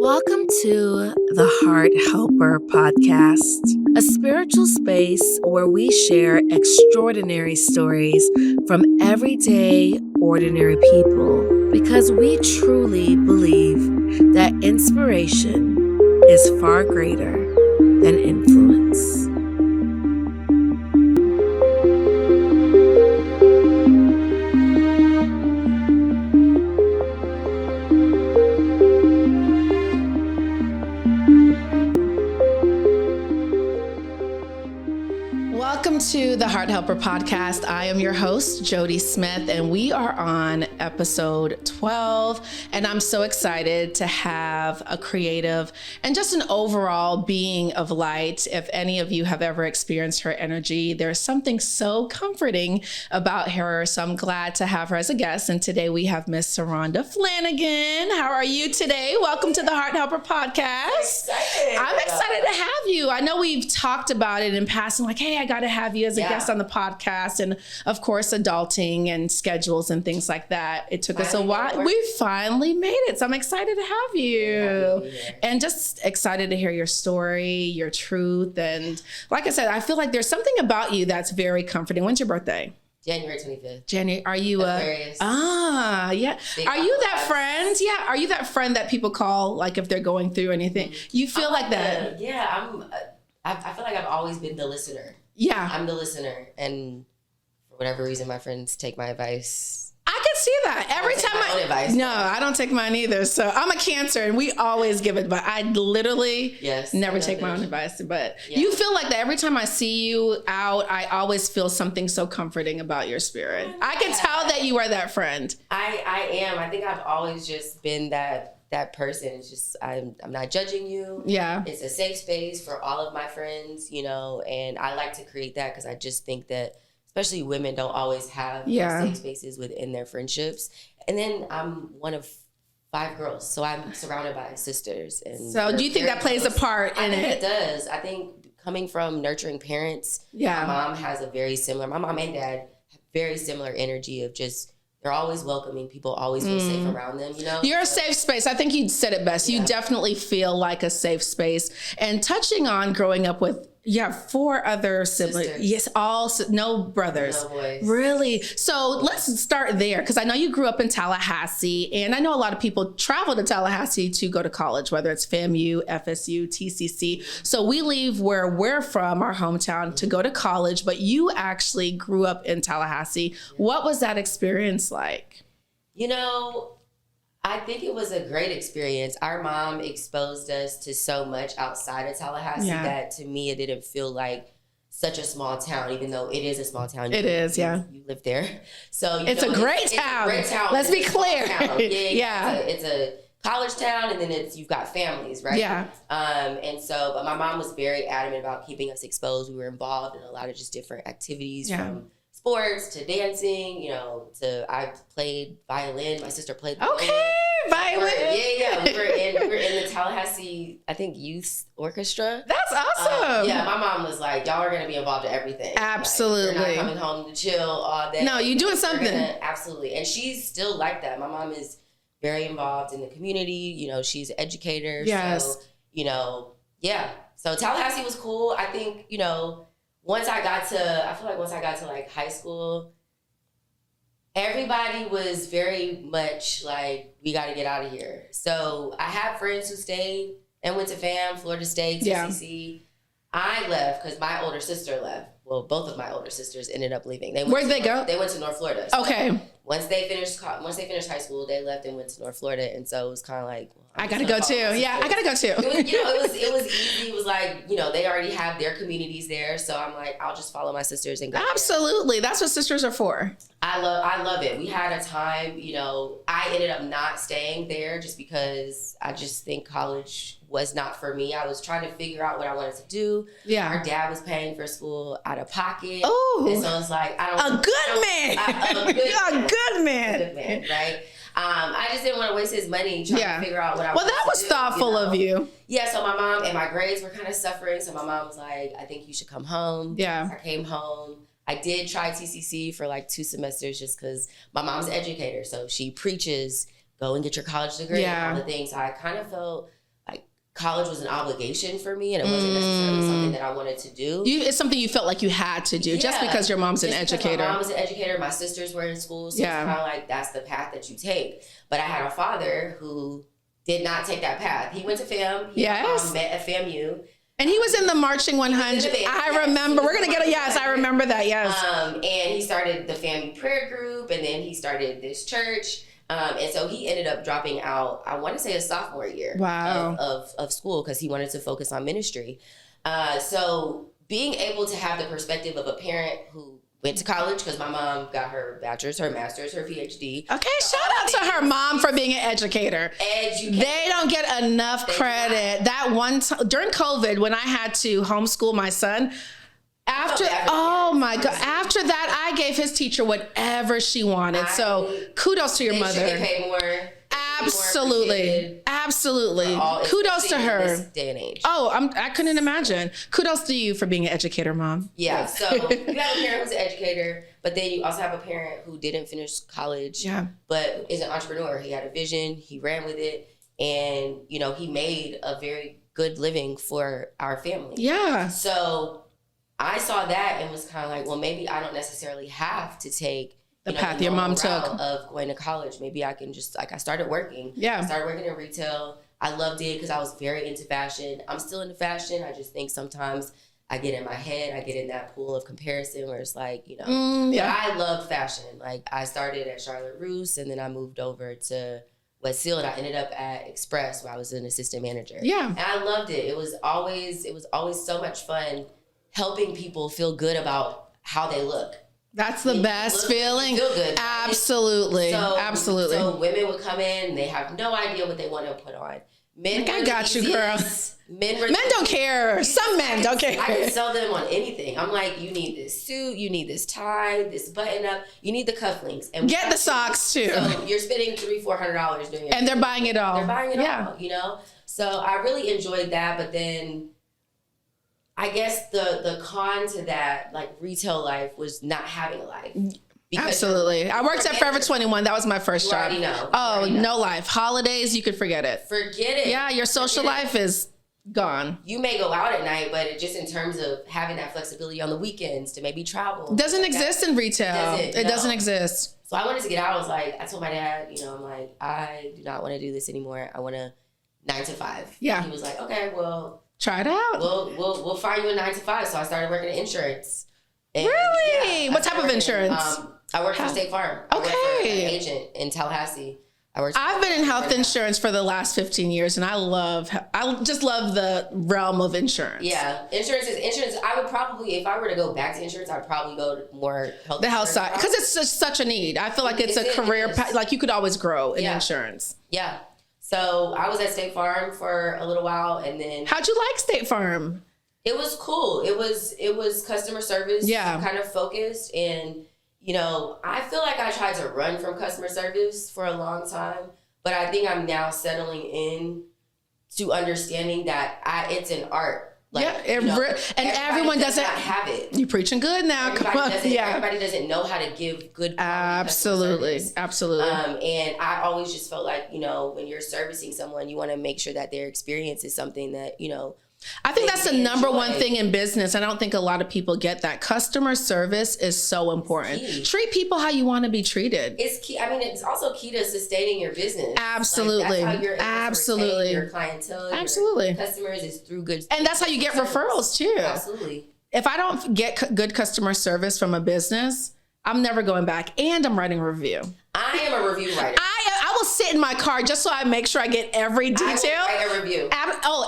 Welcome to the Heart Helper podcast, a spiritual space where we share extraordinary stories from everyday, ordinary people because we truly believe that inspiration is far greater than influence. Welcome to the Heart Helper podcast. I am your host, Jody Smith, and we are on episode 12. And I'm so excited to have a creative and just an overall being of light. If any of you have ever experienced her energy, there's something so comforting about her. So I'm glad to have her as a guest. And today we have Miss Cyrhonda Flanagan. How are you today? Welcome to the Heart Helper podcast. I'm excited to have you. I know we've talked about it in passing, like, hey, I got to have you as a guest on the podcast. And of course, adulting and schedules and things like that. It took us a while. We finally made it. So I'm excited to have you. And just excited to hear your story, your truth. And like I said, I feel like there's something about you that's very comforting. When's your birthday? January 25th. January, are you Aquarius. Yeah. Are you that friend? Yeah. Are you that friend that people call, like, if they're going through anything? Mm-hmm. You feel like that? I feel like I've always been the listener. Yeah. I'm the listener. And for whatever reason, my friends take my advice. I can see that. Every time I don't take mine either. So I'm a Cancer and we always give advice. I literally never take my own advice. But you feel like that every time I see you out, I always feel something so comforting about your spirit. I can tell that you are that friend. I am. I think I've always just been that person. It's just, I'm not judging you. Yeah. It's a safe space for all of my friends, and I like to create that because I just think that especially women don't always have safe spaces within their friendships. And then I'm one of 5 girls, so I'm surrounded by sisters. And so do you think that plays a part in it? I think it does. I think coming from nurturing parents, my mom has my mom and dad have very similar energy of just, they're always welcoming. People always feel safe around them, You're a safe space. I think you said it best. You definitely feel like a safe space. And touching on growing up with 4 other siblings. Sisters. Yes, no brothers. No boys. Really? So let's start there, because I know you grew up in Tallahassee, and I know a lot of people travel to Tallahassee to go to college, whether it's FAMU, FSU, TCC. So we leave where we're from, our hometown, to go to college, but you actually grew up in Tallahassee. Yeah. What was that experience like? I think it was a great experience. Our mom exposed us to so much outside of Tallahassee that to me, it didn't feel like such a small town, even though it is a small town. You live there. So it's a great town. It's a great town. Let's be clear. It's a college town, and then you've got families, right? Yeah. But my mom was very adamant about keeping us exposed. We were involved in a lot of just different activities from sports to dancing, I played violin. My sister played violin. Okay, violin. We were in the Tallahassee, I think, youth orchestra. That's awesome. My mom was like, y'all are going to be involved in everything. Absolutely. Like, you're not coming home to chill all day. No, you're doing something. Absolutely. And she's still like that. My mom is very involved in the community. She's an educator. Yes. So, So Tallahassee was cool. I think, once I got to like high school, everybody was very much like, we got to get out of here. So I had friends who stayed and went to FAM, Florida State, TCC. I left because my older sister left. Well, both of my older sisters ended up leaving. Where'd they go? They went to North Florida. So okay. Once they finished high school, they left and went to North Florida, and so it was kind of like, I gotta go too. Yeah, I gotta go too. It was easy. It was like, they already have their communities there, so I'm like, I'll just follow my sisters and go. Absolutely, that's what sisters are for. I love it. We had a time. I ended up not staying there just because I just think college was not for me. I was trying to figure out what I wanted to do. Yeah, our dad was paying for school out of pocket. Oh, and so it's like, a good man, right? I just didn't want to waste his money trying to figure out what I wanted to do. Well, that was thoughtful of you. Yeah, so my mom and my grades were kind of suffering. So my mom was like, I think you should come home. Yeah. I came home. I did try TCC for like 2 semesters just because my mom's an educator. So she preaches, go and get your college degree and all the things. So I kind of felt college was an obligation for me, and it wasn't necessarily something that I wanted to do. It's something you felt like you had to do just because your mom's an educator. My mom was an educator. My sisters were in school, so it's kind of like that's the path that you take. But I had a father who did not take that path. He went to FAM. He met at FAMU. And he was in the Marching 100. I remember. We're going to get a yes. I remember that, yes. And he started the FAMU prayer group, and then he started this church. And so he ended up dropping out, I want to say a sophomore year of school because he wanted to focus on ministry. So being able to have the perspective of a parent who went to college, because my mom got her bachelor's, her master's, her PhD. Okay, so shout out to her mom for being an educator. They don't get enough credit. That one time during COVID, when I had to homeschool my son, after that, I gave his teacher whatever she wanted. So kudos to your mother. Should get paid more. Absolutely. Kudos to her. This day and age. I couldn't imagine. Kudos to you for being an educator, Mom. Yeah. So you have a parent who's an educator, but then you also have a parent who didn't finish college, but is an entrepreneur. He had a vision. He ran with it. And, he made a very good living for our family. Yeah. So I saw that and was kind of like, well, maybe I don't necessarily have to take the path your mom took of going to college. Maybe I can just, I started working. Yeah. I started working in retail. I loved it because I was very into fashion. I'm still into fashion. I just think sometimes I get in my head, I get in that pool of comparison where it's like, but I love fashion. Like I started at Charlotte Russe and then I moved over to West Seal and I ended up at Express where I was an assistant manager. Yeah. And I loved it. It was always so much fun helping people feel good about how they look. That's the best feeling. Feel good. Absolutely. Absolutely. So women would come in, they have no idea what they want to put on. Men, I got you, girl. Men don't care. Some men don't care. I can sell them on anything. I'm like, you need this suit, you need this tie, this button up, you need the cufflinks, and get the socks too. So you're spending $300-$400 doing it, and they're buying it all. They're buying it all. So I really enjoyed that, but then I guess the con to that, like retail life, was not having a life. Absolutely. I worked at Forever 21. That was my first job. No life. Holidays, you could forget it. Forget it. Yeah, your social life is gone. You may go out at night, but just in terms of having that flexibility on the weekends to maybe travel. Doesn't exist in retail. It doesn't exist. So I wanted to get out. I was like, I told my dad, I'm like, I do not want to do this anymore. I want a 9 to 5. Yeah. And he was like, okay, well, try it out. We'll find you a 9 to 5. So I started working in insurance. And really? What type of insurance? I worked for State Farm. I worked for an agent in Tallahassee. I've been in health insurance for the last 15 years, and I just love the realm of insurance. Yeah, insurance. I would probably, if I were to go back to insurance, I'd probably go to more health. The health side, because it's just such a need. I feel like it's a career. Like you could always grow in insurance. Yeah. So I was at State Farm for a little while, and then how'd you like State Farm? It was cool. It was customer service, kind of focused, and I feel like I tried to run from customer service for a long time, but I think I'm now settling in to understanding that it's an art. Like, everyone doesn't have it. You preaching good now. Everybody doesn't know how to give good. Absolutely. And I always just felt like when you're servicing someone, you want to make sure that their experience is something that I think that's the number one thing in business. I don't think a lot of people get that. Customer service is so important. Treat people how you want to be treated. It's key. I mean, it's also key to sustaining your business. Absolutely. Like, that's how you're able to retain your clientele, your customers, is through good. And that's how you get referrals too. Absolutely. If I don't get good customer service from a business, I'm never going back, and I'm writing a review. I am a review writer. I will sit in my car just so I make sure I get every detail. I will write a review.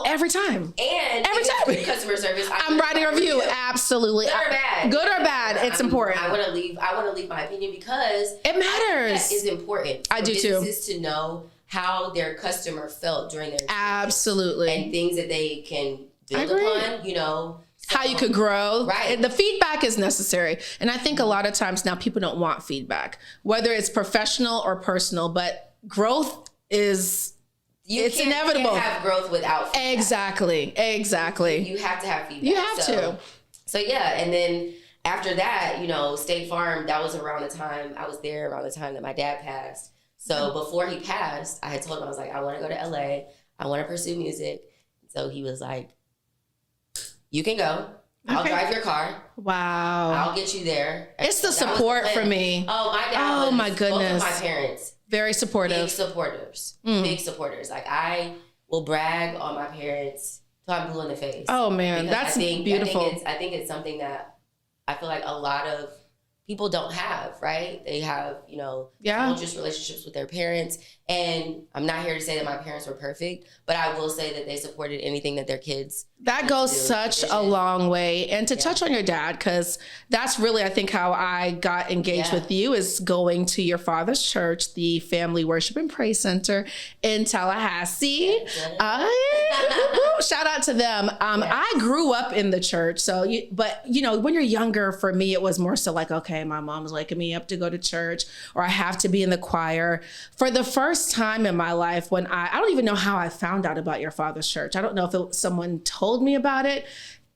Every time. And every time. Customer service. I'm writing a review. Absolutely. Good or bad. Good or bad. It's important. I want to leave my opinion because it matters. That is important. I do too. Businesses to know how their customer felt during their experience. Absolutely. And things that they can build upon, how you could grow. Right. And the feedback is necessary. And I think a lot of times now people don't want feedback, whether it's professional or personal, but growth is, it's inevitable. You can't have growth without feedback. Exactly. You have to have feedback. You have to. So yeah. And then after that, State Farm, that was around the time, I was there around the time that my dad passed. So before he passed, I had told him, I was like, I want to go to LA. I want to pursue music. So he was like, you can go. I'll drive your car. Wow. I'll get you there. It's the support for me. Oh, my dad my goodness. Both of my parents. Very supportive. Big supporters. Big supporters. Like, I will brag on my parents till I'm blue in the face. Oh, man. That's beautiful. I think it's something that I feel like a lot of people don't have, right? They have, just relationships with their parents. And I'm not here to say that my parents were perfect, but I will say that they supported anything that their kids. That goes such a long way. And to touch on your dad, because that's really, I think, how I got engaged with you, is going to your father's church, the Family Worship and Praise Center in Tallahassee. Shout out to them. I grew up in the church. So, but when you're younger, for me, it was more so like, okay, my mom was waking me up to go to church, or I have to be in the choir. For the first time in my life, when I don't even know how I found out about your father's church. I don't know if someone told me about it.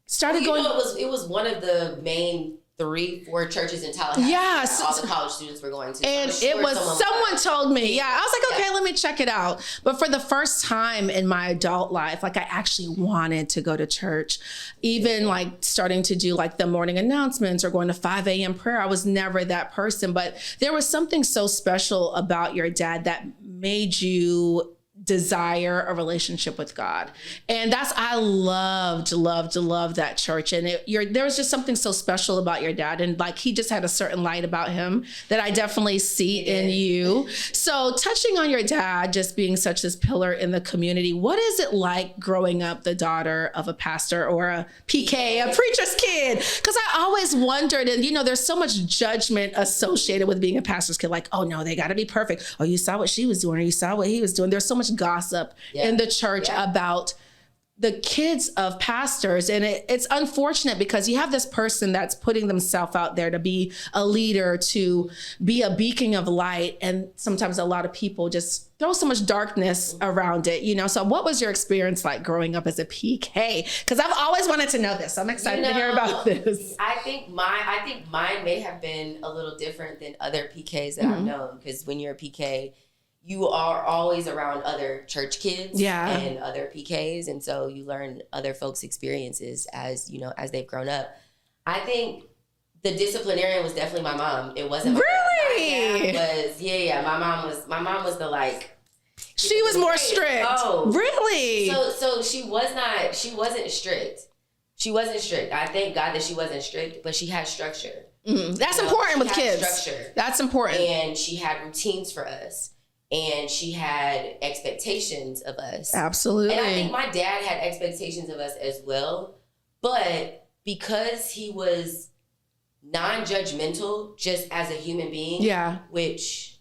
It was one of the main 3-4 churches in Tallahassee. Yeah, all the college students were going to. And someone told me. Yeah, I was like, okay, let me check it out. But for the first time in my adult life, like, I actually wanted to go to church, even like starting to do like the morning announcements or going to 5 a.m. prayer. I was never that person, but there was something so special about your dad that made you desire a relationship with God. And I loved that church. And there was just something so special about your dad. And like, he just had a certain light about him that I definitely see in you. So touching on your dad, just being such this pillar in the community, what is it like growing up the daughter of a pastor or a PK, a preacher's kid? Because I always wondered, and there's so much judgment associated with being a pastor's kid. Like, oh no, they got to be perfect. Oh, you saw what she was doing, or you saw what he was doing. There's so much gossip in the church about the kids of pastors. And it's unfortunate because you have this person that's putting themselves out there to be a leader, to be a beacon of light. And sometimes a lot of people just throw so much darkness around it, So what was your experience like growing up as a PK? Because I've always wanted to know this. I'm excited to hear about this. I think mine may have been a little different than other PKs that I've known. Because when you're a PK, you are always around other church kids and other PKs. And so you learn other folks' experiences as they've grown up. I think the disciplinarian was definitely my mom. It wasn't really? My dad was, my mom was the like. She was more strict. Oh. Really? So she wasn't strict. She wasn't strict. I thank God that she wasn't strict, but she had structure. That's important with kids. Structure. That's important. And she had routines for us. And she had expectations of us. Absolutely. And I think my dad had expectations of us as well. But because he was non-judgmental just as a human being, which,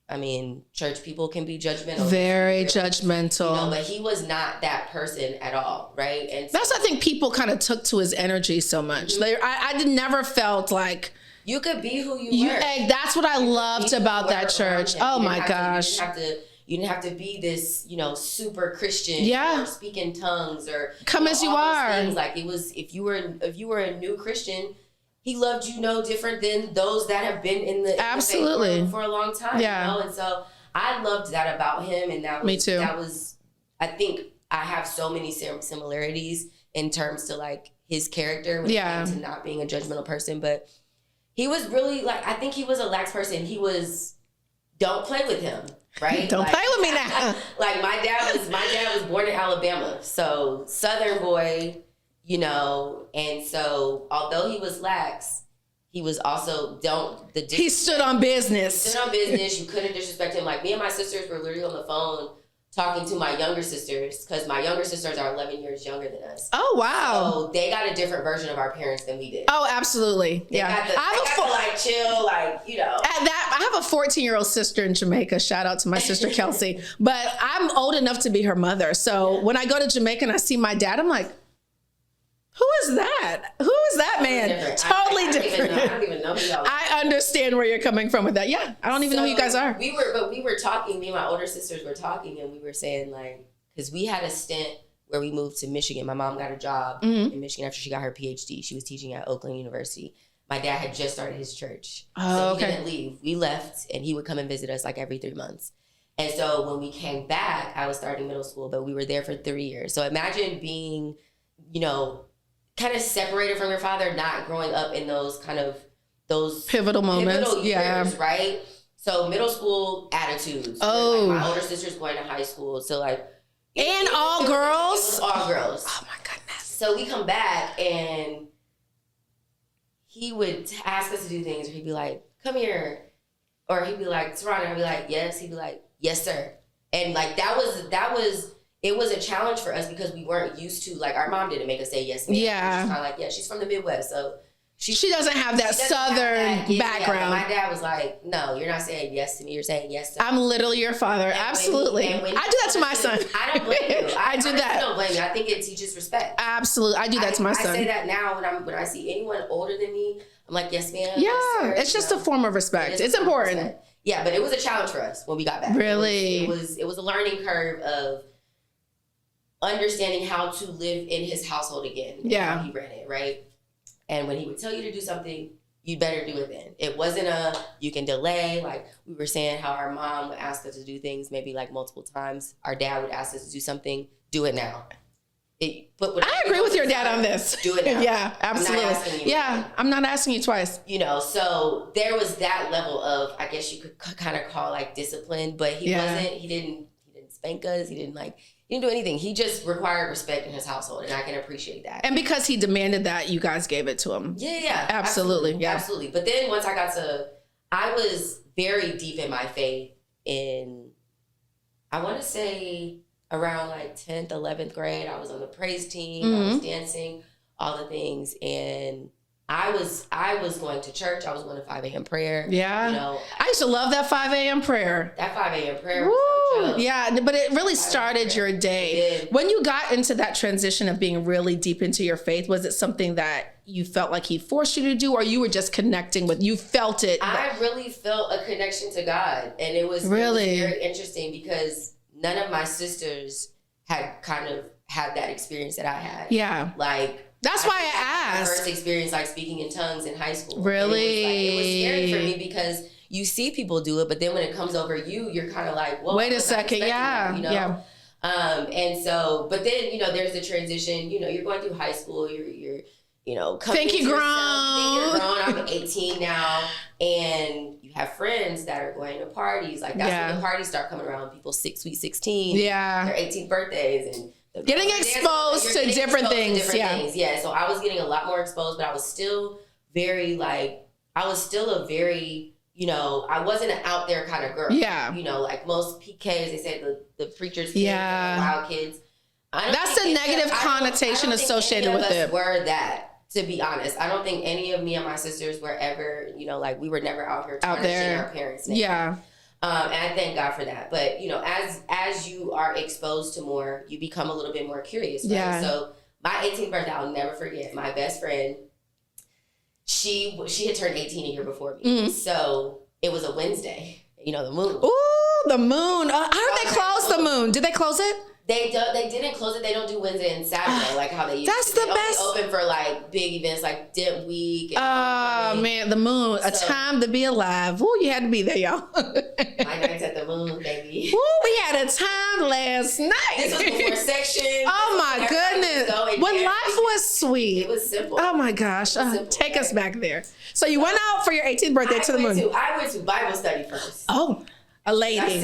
I mean, church people can be judgmental. Very judgmental. But he was not that person at all, right? And so, that's, I think, people kind of took to his energy so much. I never felt like... You could be who you were. That's what I loved about that church. Oh my gosh. You didn't have to be this, super Christian or speak in tongues or come as you are. Things. Like, it was, if you were a new Christian, he loved you no different than those that have been in the faith for a long time. And so I loved that about him, and that was, me too. That was, I think I have so many similarities in terms to like his character when it came to not being a judgmental person, but he was really like, I think he was a lax person. He was, don't play with him, right? Don't play with me now. Like my dad was born in Alabama, so Southern boy, and so although he was lax, he was also he stood on business. He stood on business. You couldn't disrespect him. Like, me and my sisters were literally on the phone talking to my younger sisters, because my younger sisters are 11 years younger than us. Oh, wow. So they got a different version of our parents than we did. Oh, absolutely. They got to like chill, like, I have a 14-year-old sister in Jamaica. Shout out to my sister Kelsey. But I'm old enough to be her mother. So when I go to Jamaica and I see my dad, I'm like, who is that? Who is that man? Totally different. I don't even know who y'all are. I understand where you're coming from with that. Yeah, I don't even know who you guys are. We were talking, me and my older sisters were talking, and we were saying, like, because we had a stint where we moved to Michigan. My mom got a job in Michigan after she got her PhD. She was teaching at Oakland University. My dad had just started his church. So he didn't leave. We left, and he would come and visit us like every 3 months. And so when we came back, I was starting middle school, but we were there for 3 years. So imagine being, you know, kind of separated from your father, not growing up in those pivotal moments. Years, right? So middle school attitudes. Oh. Like my older sister's going to high school. So like. And all girls? It was all girls. Oh my goodness. So we come back and he would ask us to do things, or he'd be like, come here. Or he'd be like, Cyrhonda, I'd be like, yes. He'd be like, yes, sir. And like it was a challenge for us because we weren't used to, like, our mom didn't make us say yes, ma'am. Yeah. She's kind of like, yeah, she's from the Midwest, so she doesn't have that Southern background. My dad was like, no, you're not saying yes to me, you're saying yes to me. I'm literally your father. And absolutely. I do that to my son. I don't blame you. I do that. I don't blame you. I think it teaches respect. Absolutely. I do that to my son. I say that now when I see anyone older than me, I'm like, yes, ma'am. Yeah, yes, it's just a form of respect. It's important. Yeah, but it was a challenge for us when we got back. Really? It was a learning curve of understanding how to live in his household again. Yeah. How he ran it, right? And when he would tell you to do something, you better do it then. It wasn't you can delay. Like we were saying how our mom would ask us to do things maybe like multiple times. Our dad would ask us to do something, do it now. I agree with your dad on this. Do it now. Yeah, absolutely. I'm not asking you twice. You know, so there was that level of, I guess you could kind of call like discipline, but he didn't spank us. He didn't do anything. He just required respect in his household, and I can appreciate that. And because he demanded that, you guys gave it to him. Yeah. Absolutely. Yeah. Absolutely. But then once I was very deep in my faith in, I want to say around like 10th, 11th grade. I was on the praise team. Mm-hmm. I was dancing, all the things. And I was going to church. I was going to 5 a.m. prayer. Yeah. You know, I used to love that 5 a.m. prayer. That 5 a.m. prayer was so chill. Yeah, but it really started your day. When you got into that transition of being really deep into your faith, was it something that you felt like he forced you to do, or you were just connecting with, you felt it? I really felt a connection to God. And it was very interesting because none of my sisters had kind of had that experience that I had. Yeah. Like, that's why I asked. My first experience like speaking in tongues in high school. Really? It was scary for me because you see people do it, but then when it comes over you, you're kind of like, whoa. Wait a second. Yeah. You know? Yeah. And so, but then, you know, there's the transition, you know, you're going through high school, you're you know, think you're grown. You think you're grown. I'm 18 now, and you have friends that are going to parties. Like that's when the parties start coming around. People sweet 16. Yeah. Their 18th birthdays and getting exposed to different things. Yeah. So I was getting a lot more exposed, but I was still a very, you know, I wasn't an out there kind of girl. Yeah. You know, like most PKs, they say the preacher's kids, wild kids. That's a negative connotation associated with it. Were that. To be honest, I don't think any of me and my sisters were ever, you know, like we were never out here tarnishing our parents' name. Yeah. And I thank God for that. But, you know, as you are exposed to more, you become a little bit more curious. Right? Yeah. So my 18th birthday, I'll never forget. My best friend, she had turned 18 a year before me. Mm-hmm. So it was a Wednesday, you know, the moon. Ooh, the moon. I heard they closed the moon. Did they close it? They didn't close it. They don't do Wednesday and Saturday like how they used That's to. That's the best. They open for like big events like Dip Week. Oh man, the moon, a time to be alive. Ooh, you had to be there, y'all. My nights at the moon, baby. Ooh, we had a time last night. This was before section. Oh my goodness. When life was sweet. It was simple. Oh my gosh. Take us back there. So you went out for your 18th birthday to the moon. I went to Bible study first. Oh. A lady. I'm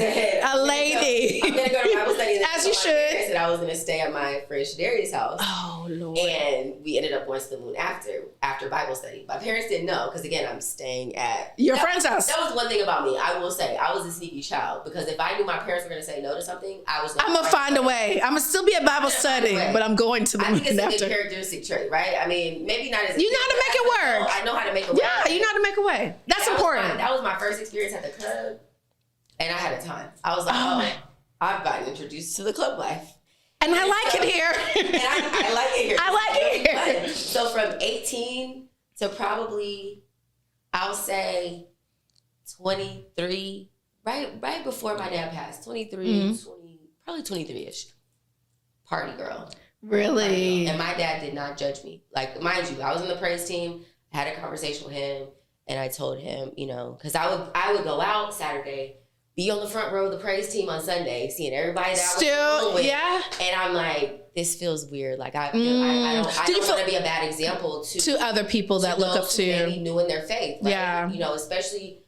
gonna go to Bible study. As you should. I said I was gonna stay at my friend Shadari's house. Oh Lord. And we ended up going to the moon after Bible study. My parents didn't know because again I'm staying at your friend's house. That was one thing about me. I will say I was a sneaky child because if I knew my parents were gonna say no to something, I'm gonna find a way. I'm gonna still be at Bible study, but I'm going to the moon. I think it's a good characteristic trait, right? I mean, maybe not as you know how to make it work. I know how to make it work. Yeah, you know how to make a way. That's important. That was my first experience at the club. And I had a time. I was like, I've gotten introduced to the club life. And I like it here. And I like it here. I like it here. So from 18 to probably, I'll say 23, right before my dad passed, 23, 20, probably 23-ish. Party girl. Really? And my dad did not judge me. Like, mind you, I was on the praise team, I had a conversation with him, and I told him, you know, because I would go out Saturday be on the front row of the praise team on Sunday, seeing everybody that I was with. Yeah. And I'm like, this feels weird. Like I don't want to be a bad example to other people that look up to you. Maybe new in their faith. Like, yeah. You know, especially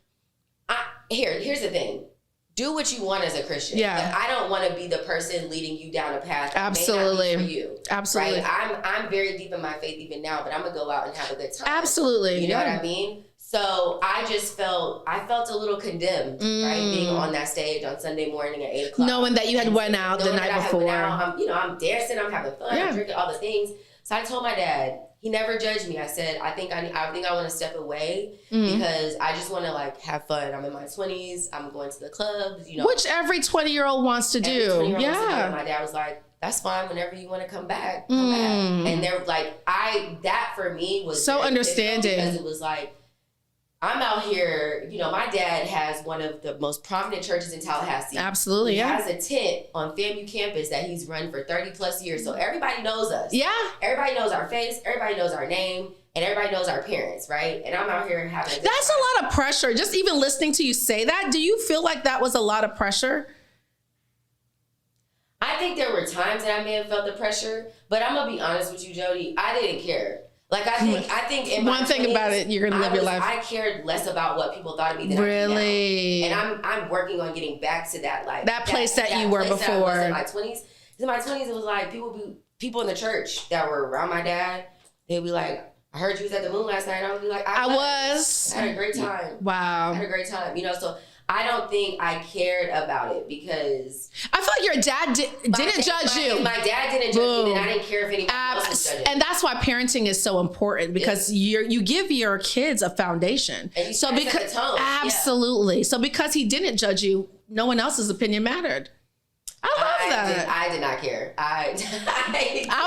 here's the thing. Do what you want as a Christian. Yeah. But I don't want to be the person leading you down a path that absolutely. may not be for you. Absolutely. Right? I'm very deep in my faith even now, but I'm gonna go out and have a good time. Absolutely. You know what I mean? So I felt a little condemned, right? Being on that stage on Sunday morning at 8:00. Knowing that you had went out the night before. I'm dancing, I'm having fun, I'm drinking all the things. So I told my dad, he never judged me. I said, I think I want to step away because I just want to like have fun. I'm in my 20s. I'm going to the clubs, you know. Which every 20-year-old wants to do. Yeah. My dad was like, that's fine. Whenever you want to come back, come back. And they're like, that for me was so understanding because it was like, I'm out here, you know, my dad has one of the most prominent churches in Tallahassee. Absolutely, he has a tent on FAMU campus that he's run for 30 plus years. So everybody knows us. Yeah. Everybody knows our face, everybody knows our name, and everybody knows our parents, right? And I'm out here having a good That's time. a lot of pressure. Just even listening to you say that, do you feel like that was a lot of pressure? I think there were times that I may have felt the pressure, but I'm gonna be honest with you, Jody, I didn't care. Like I think in one thing 20s, about it, you're gonna live your life. I cared less about what people thought of me than really. I do now. And I'm working on getting back to that that place that you were before. In my 20s. In my 20s, it was like people in the church that were around my dad. They'd be like, "I heard you was at the moon last night." And I would be like, "I was. I had a great time. Wow, I had a great time." You know, so. I don't think I cared about it because I feel like your dad didn't judge you. My dad didn't judge me, and I didn't care if anybody else was judging. And that's why parenting is so important because you give your kids a foundation. And you set the tone. Absolutely. So because he didn't judge you, no one else's opinion mattered. I love that. I did not care. I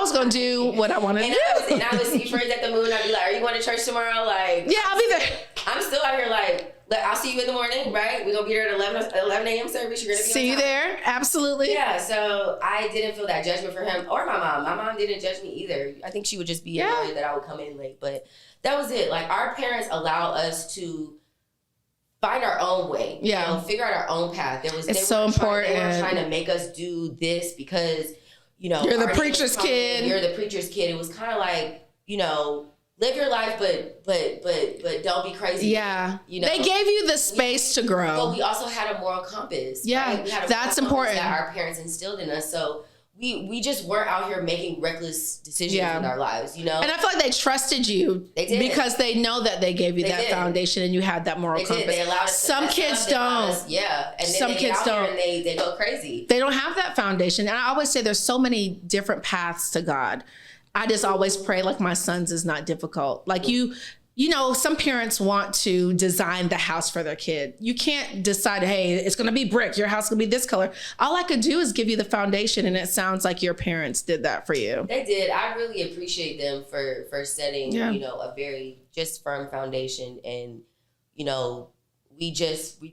was gonna do what I wanted to do. And I would see friends at the moon. I'd be like, "Are you going to church tomorrow?" Like, yeah, I'll be there. I'm still out here like. I'll see you in the morning, right? We're going to be there at 11 a.m. service. You're going to be see you there. Absolutely. Yeah, so I didn't feel that judgment for him or my mom. My mom didn't judge me either. I think she would just be annoyed that I would come in late. But that was it. Like, our parents allow us to find our own way. Yeah. You know, figure out our own path. It's so important. They were trying to make us do this because, you know. You're the preacher's kid. You're the preacher's kid. It was kind of like, you know. Live your life, but don't be crazy. Yeah, you know, they gave you the space to grow. But we also had a moral compass. Yeah, right? We had that's important. That our parents instilled in us. So we just weren't out here making reckless decisions in our lives, you know. And I feel like they trusted you. They did because they know that they gave you that foundation and you had that moral compass. They allowed us. Some kids don't. And then some kids don't. And they go crazy. They don't have that foundation. And I always say there's so many different paths to God. I just always pray like my son's is not difficult. Like you know, some parents want to design the house for their kid. You can't decide, hey, it's going to be brick. Your house is going to be this color. All I could do is give you the foundation. And it sounds like your parents did that for you. They did. I really appreciate them for setting, you know, a very just firm foundation. And, you know, we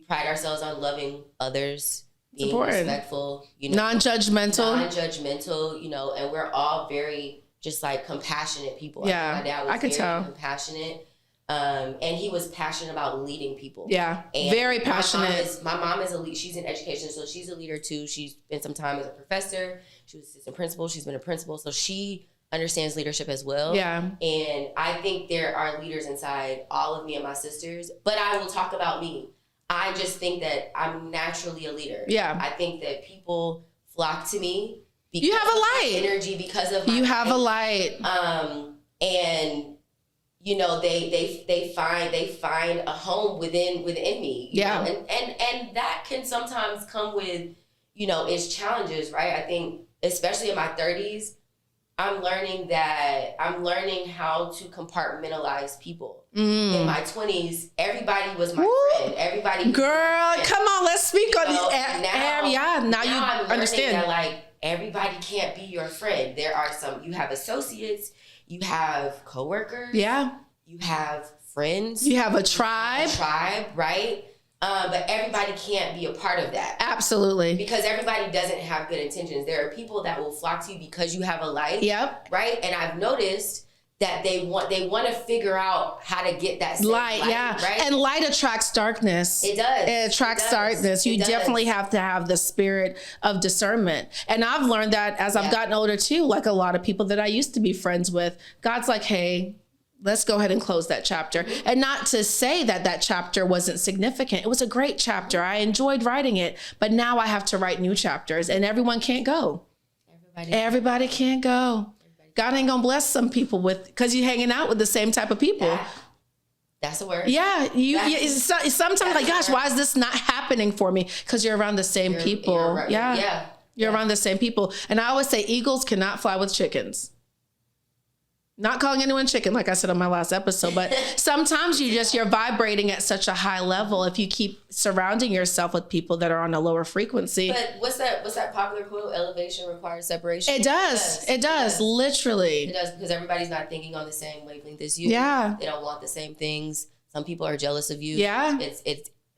pride ourselves on loving others, being respectful, you know, non-judgmental, you know, and we're all very just like compassionate people. Yeah, my dad was I could tell. Compassionate, and he was passionate about leading people. Yeah, and very passionate. My mom is a lead. She's in education, so she's a leader too. She's spent some time as a professor. She was assistant principal. She's been a principal, so she understands leadership as well. Yeah, and I think there are leaders inside all of me and my sisters. But I will talk about me. I just think that I'm naturally a leader. Yeah, I think that people flock to me. You have a light. Energy because of you have a light. And you know they find a home within me. You know? And that can sometimes come with, you know, its challenges, right? I think especially in my 30s, I'm learning how to compartmentalize people. In my 20s, everybody was my friend. Everybody, girl, come on, let's speak on this. Now you I'm understand that like everybody can't be your friend. There are some. You have associates. You have coworkers. Yeah. You have friends. You have a tribe. Right? But everybody can't be a part of that. Absolutely. Because everybody doesn't have good intentions. There are people that will flock to you because you have a light. Yep. Right? And I've noticed that they want to figure out how to get that same light, right? And light attracts darkness. It does. It attracts darkness. You definitely have to have the spirit of discernment. And I've learned that as I've gotten older too, like a lot of people that I used to be friends with, God's like, hey, let's go ahead and close that chapter. And not to say that that chapter wasn't significant. It was a great chapter. I enjoyed writing it, but now I have to write new chapters, and everyone can't go. Everybody can't go. God ain't gonna bless some people because you're hanging out with the same type of people. That's a word. Yeah. Sometimes like, gosh, why is this not happening for me? Because you're around the same people. You're around the same people. And I always say eagles cannot fly with chickens. Not calling anyone chicken, like I said on my last episode, but sometimes you're vibrating at such a high level if you keep surrounding yourself with people that are on a lower frequency. But what's that popular quote? Elevation requires separation. It does. Literally. It does, because everybody's not thinking on the same wavelength as you. Yeah. They don't want the same things. Some people are jealous of you. Yeah.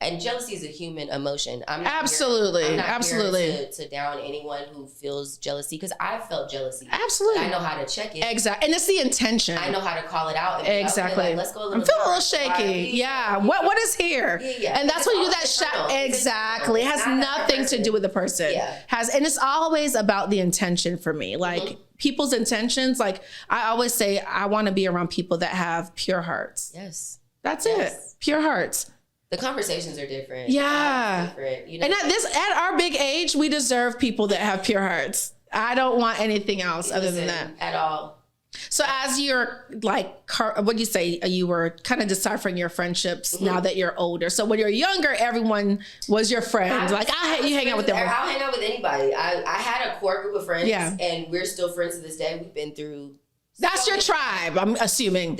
And jealousy is a human emotion. I'm not Absolutely. Here to down anyone who feels jealousy, because I've felt jealousy. Absolutely. I know how to check it. Exactly. And it's the intention. I know how to call it out. Exactly. Like, let's go a little I'm feeling a little shaky. Yeah. What is here? Yeah. And that's when you do that Exactly. It has nothing to do with the person. Yeah. And it's always about the intention for me. Like people's intentions. Like I always say, I want to be around people that have pure hearts. Yes. That's it. Pure hearts. The conversations are different. Yeah. Different, you know? And at our big age, we deserve people that have pure hearts. I don't want anything else other than that. At all. So as you're like, what do you say? You were kind of deciphering your friendships now that you're older. So when you're younger, everyone was your friend. You hang out with them. I'll hang out with anybody. I had a core group of friends, and we're still friends to this day. We've been through. That's your tribe, I'm assuming.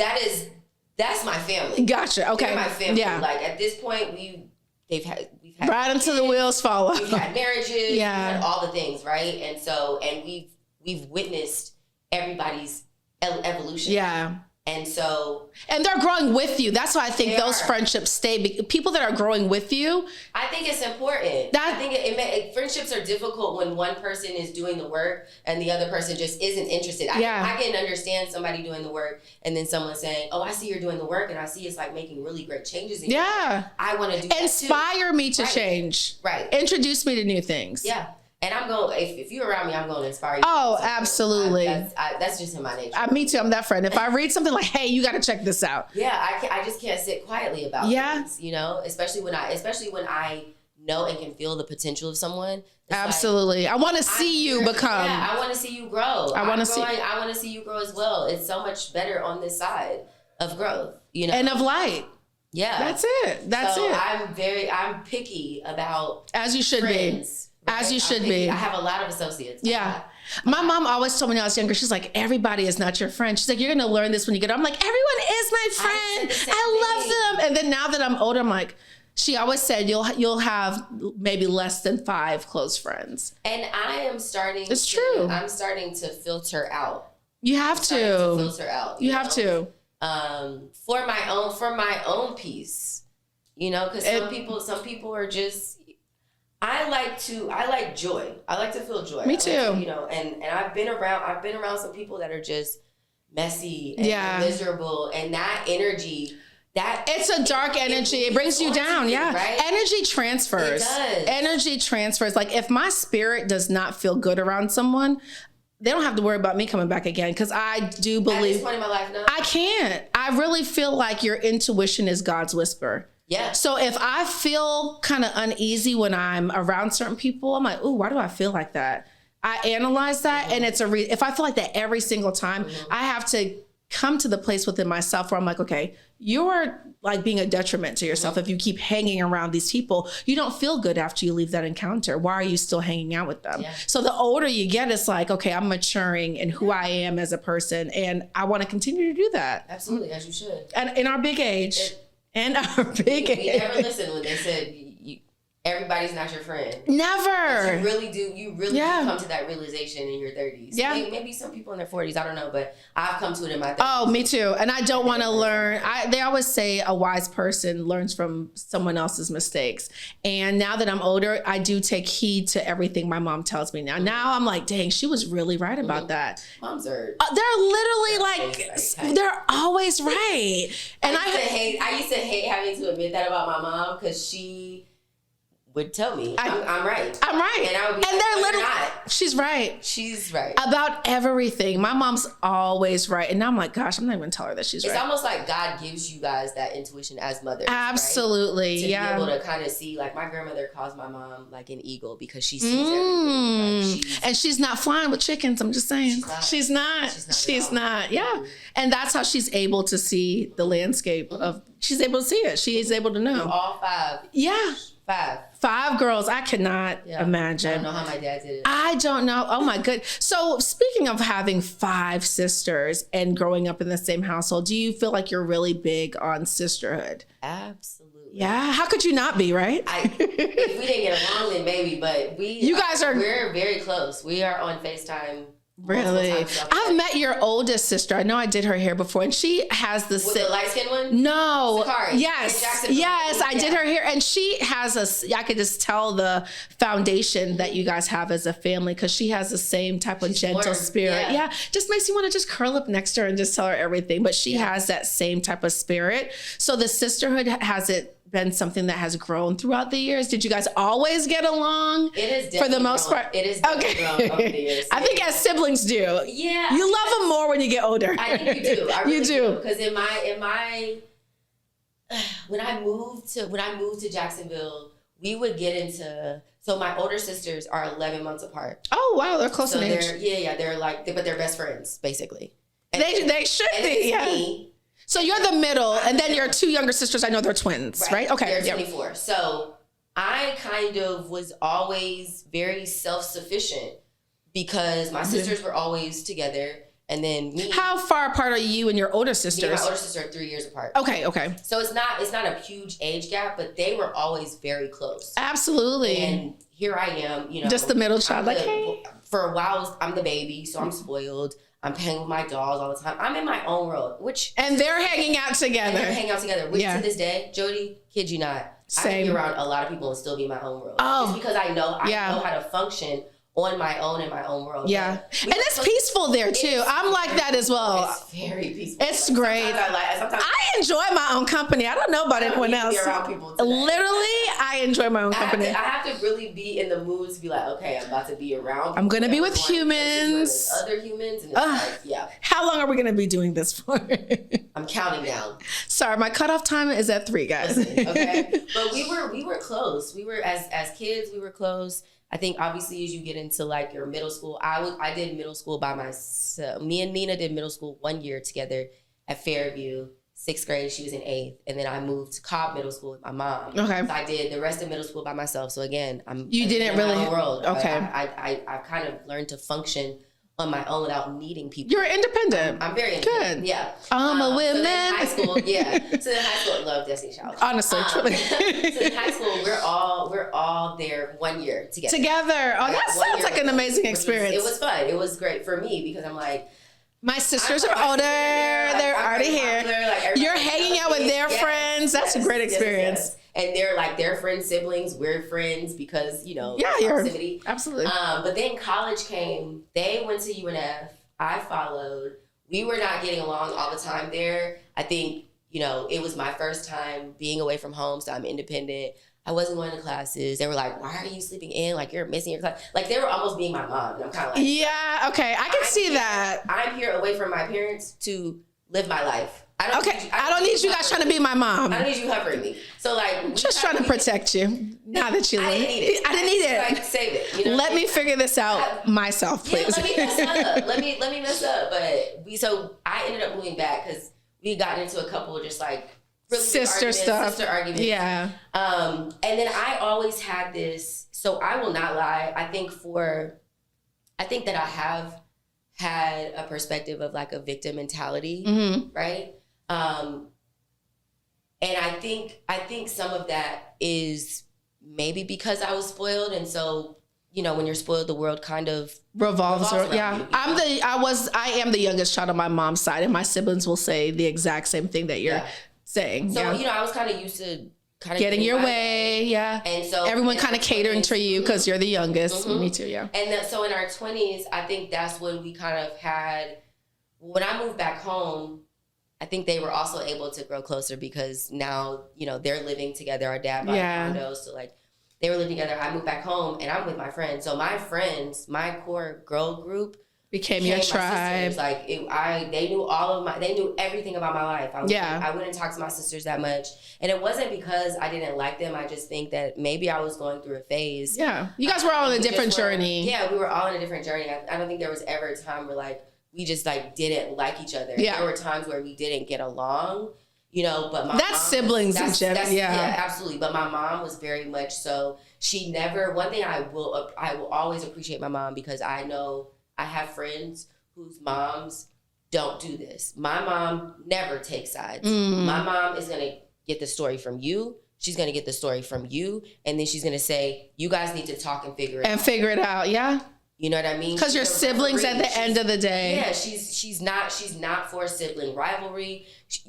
That's my family. Gotcha. Okay. They're my family. Yeah. Like at this point, we've had right until the wheels fall off. We've had marriages. Yeah. We've had all the things, right? And we've witnessed everybody's evolution. Yeah. And they're growing with you. That's why I think those friendships stay. People that are growing with you. I think it's important. I think friendships are difficult when one person is doing the work and the other person just isn't interested. I can understand somebody doing the work and then someone saying, "Oh, I see you're doing the work and I see it's like making really great changes in you. I want to do that too. Inspire me to change. Right. Introduce me to new things. Yeah. And I'm going, if you're around me, I'm going to inspire you. Oh, absolutely. That's just in my nature. Me too. I'm that friend. If I read something like, hey, you got to check this out. Yeah, I just can't sit quietly about things, you know, especially when I know and can feel the potential of someone. Absolutely. I want to see you become. Yeah, I want to see you grow. I want to see you grow as well. It's so much better on this side of growth, you know. And of light. Yeah. That's it. I'm picky about as you should friends. Right? As you should be. I have a lot of associates. Yeah. My mom always told me when I was younger, she's like, everybody is not your friend. She's like, you're going to learn this when you get older. I'm like, everyone is my friend. I love them. And then now that I'm older, I'm like, she always said, you'll have maybe less than 5 close friends. And I am starting true. I'm starting to filter out. You have to. Filter out. You have to. For my own peace. You know, because some people are just, I like joy. I like to feel joy. Me too. You know, and I've been around some people that are just messy and miserable, and that energy, it's a dark energy. It brings you down. Yeah. Right? Energy transfers. It does. Energy transfers. Like if my spirit does not feel good around someone, they don't have to worry about me coming back again. Cause I do believe. At this point in my life, no. I can't. I really feel like your intuition is God's whisper. Yeah. So if I feel kind of uneasy when I'm around certain people, I'm like, ooh, why do I feel like that? I analyze that, and it's if I feel like that every single time, I have to come to the place within myself where I'm like, okay, you're like being a detriment to yourself if you keep hanging around these people. You don't feel good after you leave that encounter. Why are you still hanging out with them? Yeah. So the older you get, it's like, okay, I'm maturing in who I am as a person, and I want to continue to do that. Absolutely, as you should. And in our big age. We never listened when they said everybody's not your friend. Never. You really do. You really do come to that realization in your 30s. Yeah. Maybe some people in their 40s. I don't know, but I've come to it in my 30s. Oh, me too. And I don't want to learn. They always say a wise person learns from someone else's mistakes. And now that I'm older, I do take heed to everything my mom tells me now. Now I'm like, dang, she was really right about that. Moms are. They're literally like, they're always right. And I used to hate having to admit that about my mom because she would tell me I'm right. I'm right. And I would be and like, they're no, literally, not. She's right. She's right. About everything. My mom's always right. And now I'm like, gosh, I'm not even going to tell her that she's right. It's almost like God gives you guys that intuition as mothers. Absolutely. Right? To be able to kind of see, like my grandmother calls my mom like an eagle because she sees everything. Like and she's not flying with chickens. I'm just saying. She's not. Yeah. Mm-hmm. And that's how she's able to see the landscape of, she's able to see it. She's able to know. All 5. Yeah. 5 girls. I could not imagine. I don't know how my dad did it. I don't know. Oh my good. So speaking of having 5 sisters and growing up in the same household, do you feel like you're really big on sisterhood? Absolutely. Yeah. How could you not be, right? If we didn't get along, then maybe. But we're very close. We are on FaceTime. Really? I've met your oldest sister. I know I did her hair before, and she has the light-skinned one? No. Sakari. Yes, I did her hair, and she has I could just tell the foundation that you guys have as a family because she has the same type of gentle spirit. Yeah, just makes you want to just curl up next to her and just tell her everything. But she has that same type of spirit. So the sisterhood has it been something that has grown throughout the years? Did you guys always get along? It is for the most part. It is definitely grown over the years. I think as siblings do. Yeah, you love them more when you get older. I think you do. I really you do because when I moved to Jacksonville, we would get into. So my older sisters are 11 months apart. Oh wow, they're close in age. They're like, but they're best friends basically. And they should be. Yeah. Me, so you're the middle, and then your 2 younger sisters, I know they're twins, right? Okay. They're 24. So I kind of was always very self-sufficient because my sisters were always together. And then me. How far apart are you and your older sisters? Me and my older sister are 3 years apart. Okay. So it's not a huge age gap, but they were always very close. Absolutely. And here I am, just the middle child. Hey. For a while, I'm the baby, so I'm spoiled. I'm playing with my dolls all the time. I'm in my own world, and they're hanging out together. Which to this day, Jody, kid you not, I can be around a lot of people and still be in my own world. Oh, it's because I know how to function on my own in my own world. Yeah, and it's peaceful there too. I'm like that as well. It's very peaceful. It's great. I enjoy my own company. I don't know about anyone else. Be around people today. Literally, I enjoy my own company. I have to really be in the mood to be like, okay, I'm about to be around. I'm gonna be with humans, other humans, and it's How long are we gonna be doing this for? I'm counting down. Sorry, my cutoff time is at 3, guys. Listen, okay, but we were close. We were as kids. We were close. I think obviously as you get into like your middle school, I did middle school by myself. Me and Nina did middle school 1 year together at Fairview, 6th grade. She was in 8th. And then I moved to Cobb Middle School with my mom. Okay. So I did the rest of middle school by myself. So again, You didn't really. My own world. Okay. I kind of learned to function on my own without needing people. You're independent. I'm very independent. Good. Yeah. I'm a woman. So in high school, So in high school, I love Destiny Child. Honestly, truly. So in high school, we're all there 1 year together. Oh, that sounds like an amazing experience. It was fun. It was great for me because I'm like, my sisters are older. They're already here. You're hanging out with their friends. That's a great experience. Yes. And they're like their friends, siblings. We're friends because proximity. Absolutely. But then college came. They went to UNF. I followed. We were not getting along all the time there. I think it was my first time being away from home, so I'm independent. I wasn't going to classes. They were like, "Why are you sleeping in? Like you're missing your class." Like they were almost being my mom, and I'm kind of like, "Yeah, okay, I can see that." I'm here away from my parents to live my life. I don't need you guys trying to be my mom. I don't need you hovering me. So just trying to protect you. Now that you leave. I didn't need it. Like save it. Let me figure this out myself, please. Let me mess up. Let me mess up. But I ended up moving back because we got into a couple of just like really sister arguments. Yeah. And then I always had this. So I will not lie. I think that I have had a perspective of like a victim mentality, right? And I think some of that is maybe because I was spoiled. And so, you know, when you're spoiled, the world kind of revolves around. Yeah. You. I am the youngest child on my mom's side, and my siblings will say the exact same thing that you're saying. So, you know, I was kind of used to getting your way. Yeah. And so everyone kind of catering to you because you're the youngest. Me too. Yeah. And so in our 20s, I think that's when we kind of had, when I moved back home, I think they were also able to grow closer because now, you know, they're living together. Our dad bought a condo. So like they were living together. I moved back home and I'm with my friends. So my friends, my core girl group became your tribe. Like they knew everything about my life. I wouldn't talk to my sisters that much. And it wasn't because I didn't like them. I just think that maybe I was going through a phase. Yeah. You guys were all on a different journey. Yeah, we were all on a different journey. I don't think there was ever a time where like, we just like didn't like each other. Yeah. There were times where we didn't get along, you know, but siblings in general. Yeah, absolutely. But my mom was very much so. She never, one thing I will always appreciate my mom because I know I have friends whose moms don't do this. My mom never takes sides. My mom is going to get the story from you. She's going to get the story from you. And then she's going to say, you guys need to talk and figure it out. Yeah. You know what I mean? Because you're siblings at the end of the day. Yeah, she's not for sibling rivalry.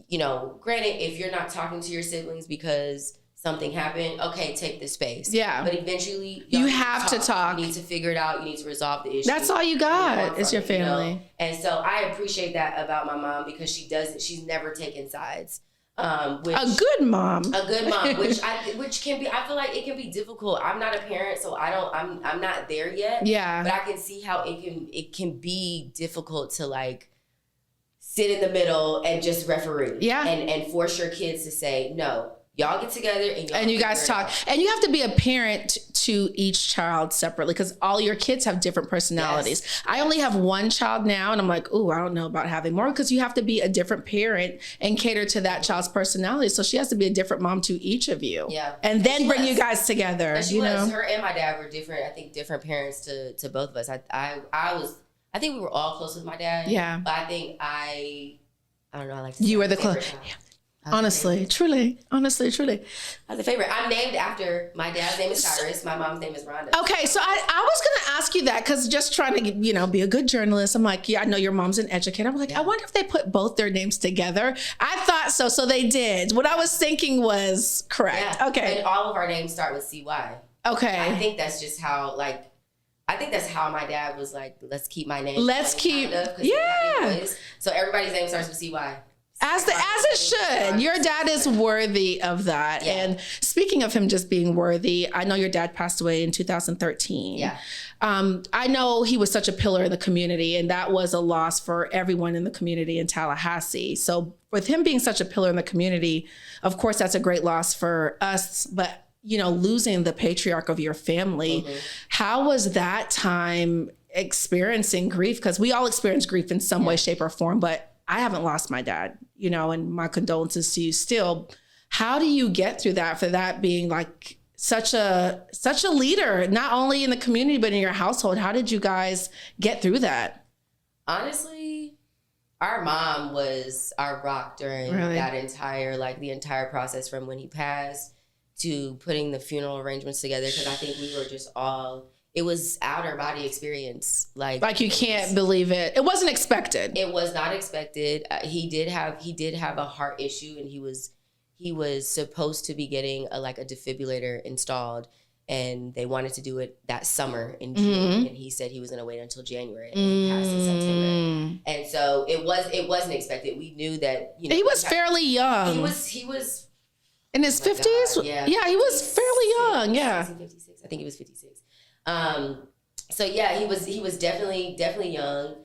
You know, granted, if you're not talking to your siblings because something happened, okay, take the space. Yeah. But eventually, you have to talk. You need to figure it out. You need to resolve the issue. That's all you got is your family. You know? And so I appreciate that about my mom because she's never taken sides. A good mom, which can be, I feel like it can be difficult. I'm not a parent, so I'm not there yet. Yeah. But I can see how it can be difficult to like sit in the middle and just referee. Yeah. And force your kids to say, no, y'all get together and you guys talk. And you have to be a parent to each child separately because all your kids have different personalities. Yes. I only have one child now and I'm like, oh, I don't know about having more because you have to be a different parent and cater to that child's personality. So she has to be a different mom to each of you. Yeah. And then bring you guys together. And her and my dad were different. I think different parents to both of us. I think we were all close with my dad. Yeah. But I think I don't know. I like to say you were the close. Honestly, truly. I was a favorite. I'm named after my dad's name is Cyrus. My mom's name is Rhonda. Okay, so I was going to ask you that because just trying to, be a good journalist. I'm like, yeah, I know your mom's an educator. I'm like, I wonder if they put both their names together. I thought so. So they did. What I was thinking was correct. Yeah. Okay. And all of our names start with CY. Okay. I think that's just how, that's how my dad was like, let's keep my name. So everybody's name starts with CY. As it should. Your dad is worthy of that. Yeah. And speaking of him just being worthy, I know your dad passed away in 2013. Yeah. I know he was such a pillar in the community, and that was a loss for everyone in the community in Tallahassee. So with him being such a pillar in the community, of course, that's a great loss for us. But, losing the patriarch of your family, how was that time experiencing grief? Because we all experience grief in some way, shape, or form, but I haven't lost my dad, and my condolences to you still. How do you get through that for that being like such a leader, not only in the community, but in your household? How did you guys get through that? Honestly, our mom was our rock during that the entire process from when he passed to putting the funeral arrangements together. Cause I think we were just it was outer body experience. Like you can't believe it. It wasn't expected. It was not expected. He did have a heart issue, and he was supposed to be getting a defibrillator installed, and they wanted to do it that summer in June, and he said he was going to wait until January, and he passed in September. And so it wasn't expected. We knew that he was fairly young. He was in his 50s. Yeah, he was fairly young. Yeah, 56. I think he was 56. So yeah, he was definitely young,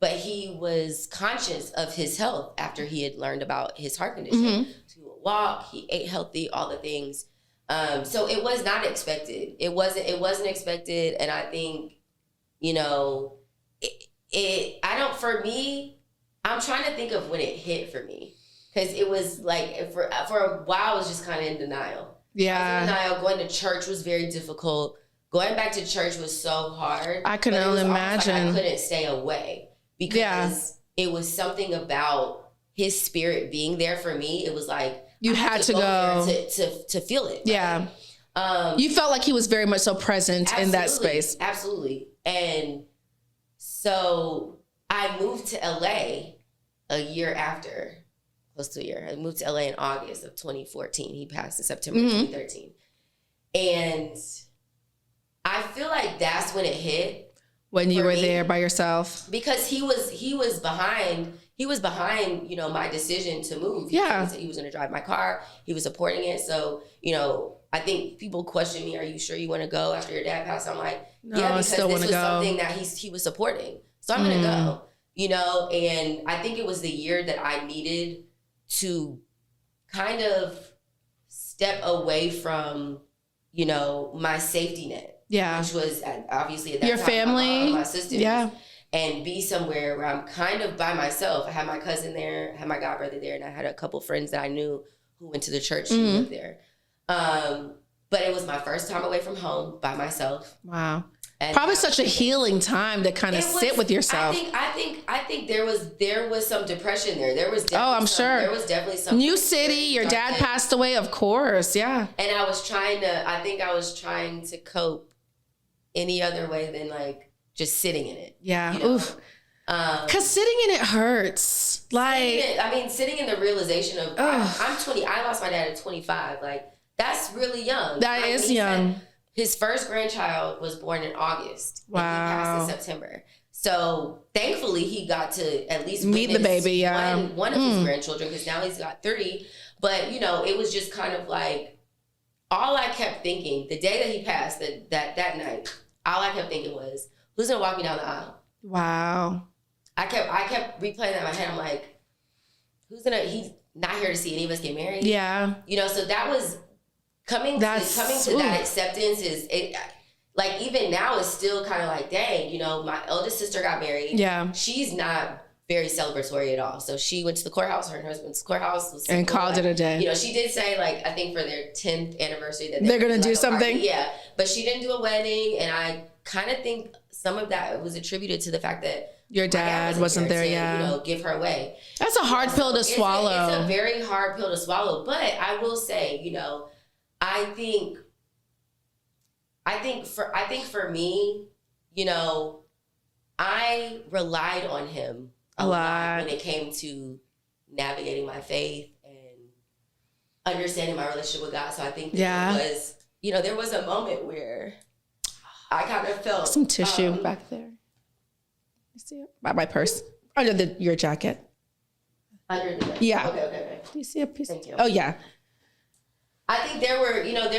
but he was conscious of his health after he had learned about his heart condition. So he would walk, he ate healthy, all the things. So it was not expected. It wasn't expected. And I think, for me, I'm trying to think of when it hit for me. Cause it was like, for a while, I was just kind of in denial. Yeah. I was in denial. Going to church was very difficult. Going back to church was so hard. I can only imagine. I couldn't stay away because it was something about his spirit being there for me. It was like you had to go to feel it. Yeah. You felt like he was very much so present in that space. Absolutely. And so I moved to LA a year after, close to a year. I moved to LA in August of 2014. He passed in September 2013. And I feel like that's when it hit. When you were there by yourself. Because he was behind, you know, my decision to move. Yeah. He was going to drive my car. He was supporting it. So, you know, I think people question me, are you sure you want to go after your dad passed? I'm like, no, yeah, because this was something that he was supporting. So I'm going to go, you know, and I think it was the year that I needed to kind of step away from, you know, my safety net. Yeah. Which was obviously at that your time, family, my mom, my sisters. Yeah. And be somewhere where I'm kind of by myself. I had my cousin there, I had my godbrother there, and I had a couple friends that I knew who went to the church who lived there. But it was my first time away from home by myself. Wow. And probably such a healing time to kind of sit with yourself. I think there was some depression there. There was definitely I'm sure. There was definitely some new city. Your dad passed away, of course. Yeah. And I was trying to cope any other way than like just sitting in it. Yeah. You know? Oof. Cause sitting in it hurts. Like sitting in the realization of I'm 20. I lost my dad at 25. Like that's really young. That is young. His first grandchild was born in August. Wow. And he passed in September. So thankfully he got to at least meet the baby. Yeah. One of his grandchildren, because now he's got 30. But you know, it was just kind of like all I kept thinking the day that he passed, that night, all I kept thinking was, who's gonna walk me down the aisle? Wow. I kept replaying that in my head. I'm like, he's not here to see any of us get married. Yeah. You know, so that was coming to that acceptance like even now it's still kind of like, dang, you know, my eldest sister got married. Yeah. She's not very celebratory at all. So she went to the courthouse, her and her husband went to the courthouse. And called it a day. You know, she did say, like, I think for their 10th anniversary that they're going to do something. Yeah. But she didn't do a wedding. And I kind of think some of that was attributed to the fact that your dad wasn't there, to, you know, give her away. That's a hard pill to swallow. It's a very hard pill to swallow. But I will say, you know, I think for me, you know, I relied on him a lot when it came to navigating my faith and understanding my relationship with God. So I think there was a moment where I kind of felt some tissue back there. You see it? By my purse. Under your jacket. Under the jacket. Yeah. Okay. Do you see a piece? Thank you. Oh yeah. I think there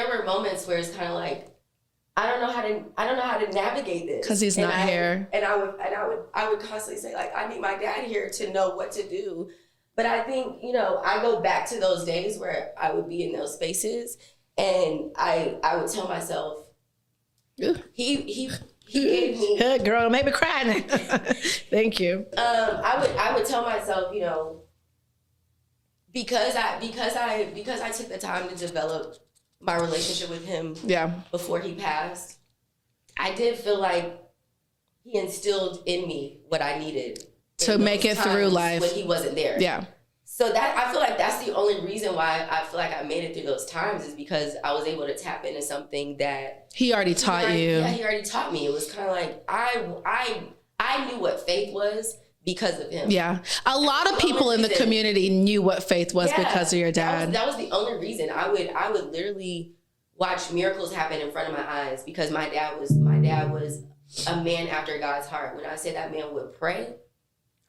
were moments where it's kind of like, I don't know how to navigate this because he's not here. And I would constantly say, like, I need my dad here to know what to do. But I think, you know, I go back to those days where I would be in those spaces and I would tell myself, he gave me girl, make me cry now. Thank you. I would tell myself, you know, because I took the time to develop my relationship with him before he passed, I did feel like he instilled in me what I needed to make it through life when he wasn't there. Yeah. So that I feel like that's the only reason why I feel like I made it through those times is because I was able to tap into something that he already taught you. Yeah, he already taught me. It was kind of like I knew what faith was because of him. Yeah. A lot of people in the community knew what faith was because of your dad. That was the only reason. I would literally watch miracles happen in front of my eyes because my dad was a man after God's heart. When I say that man would pray,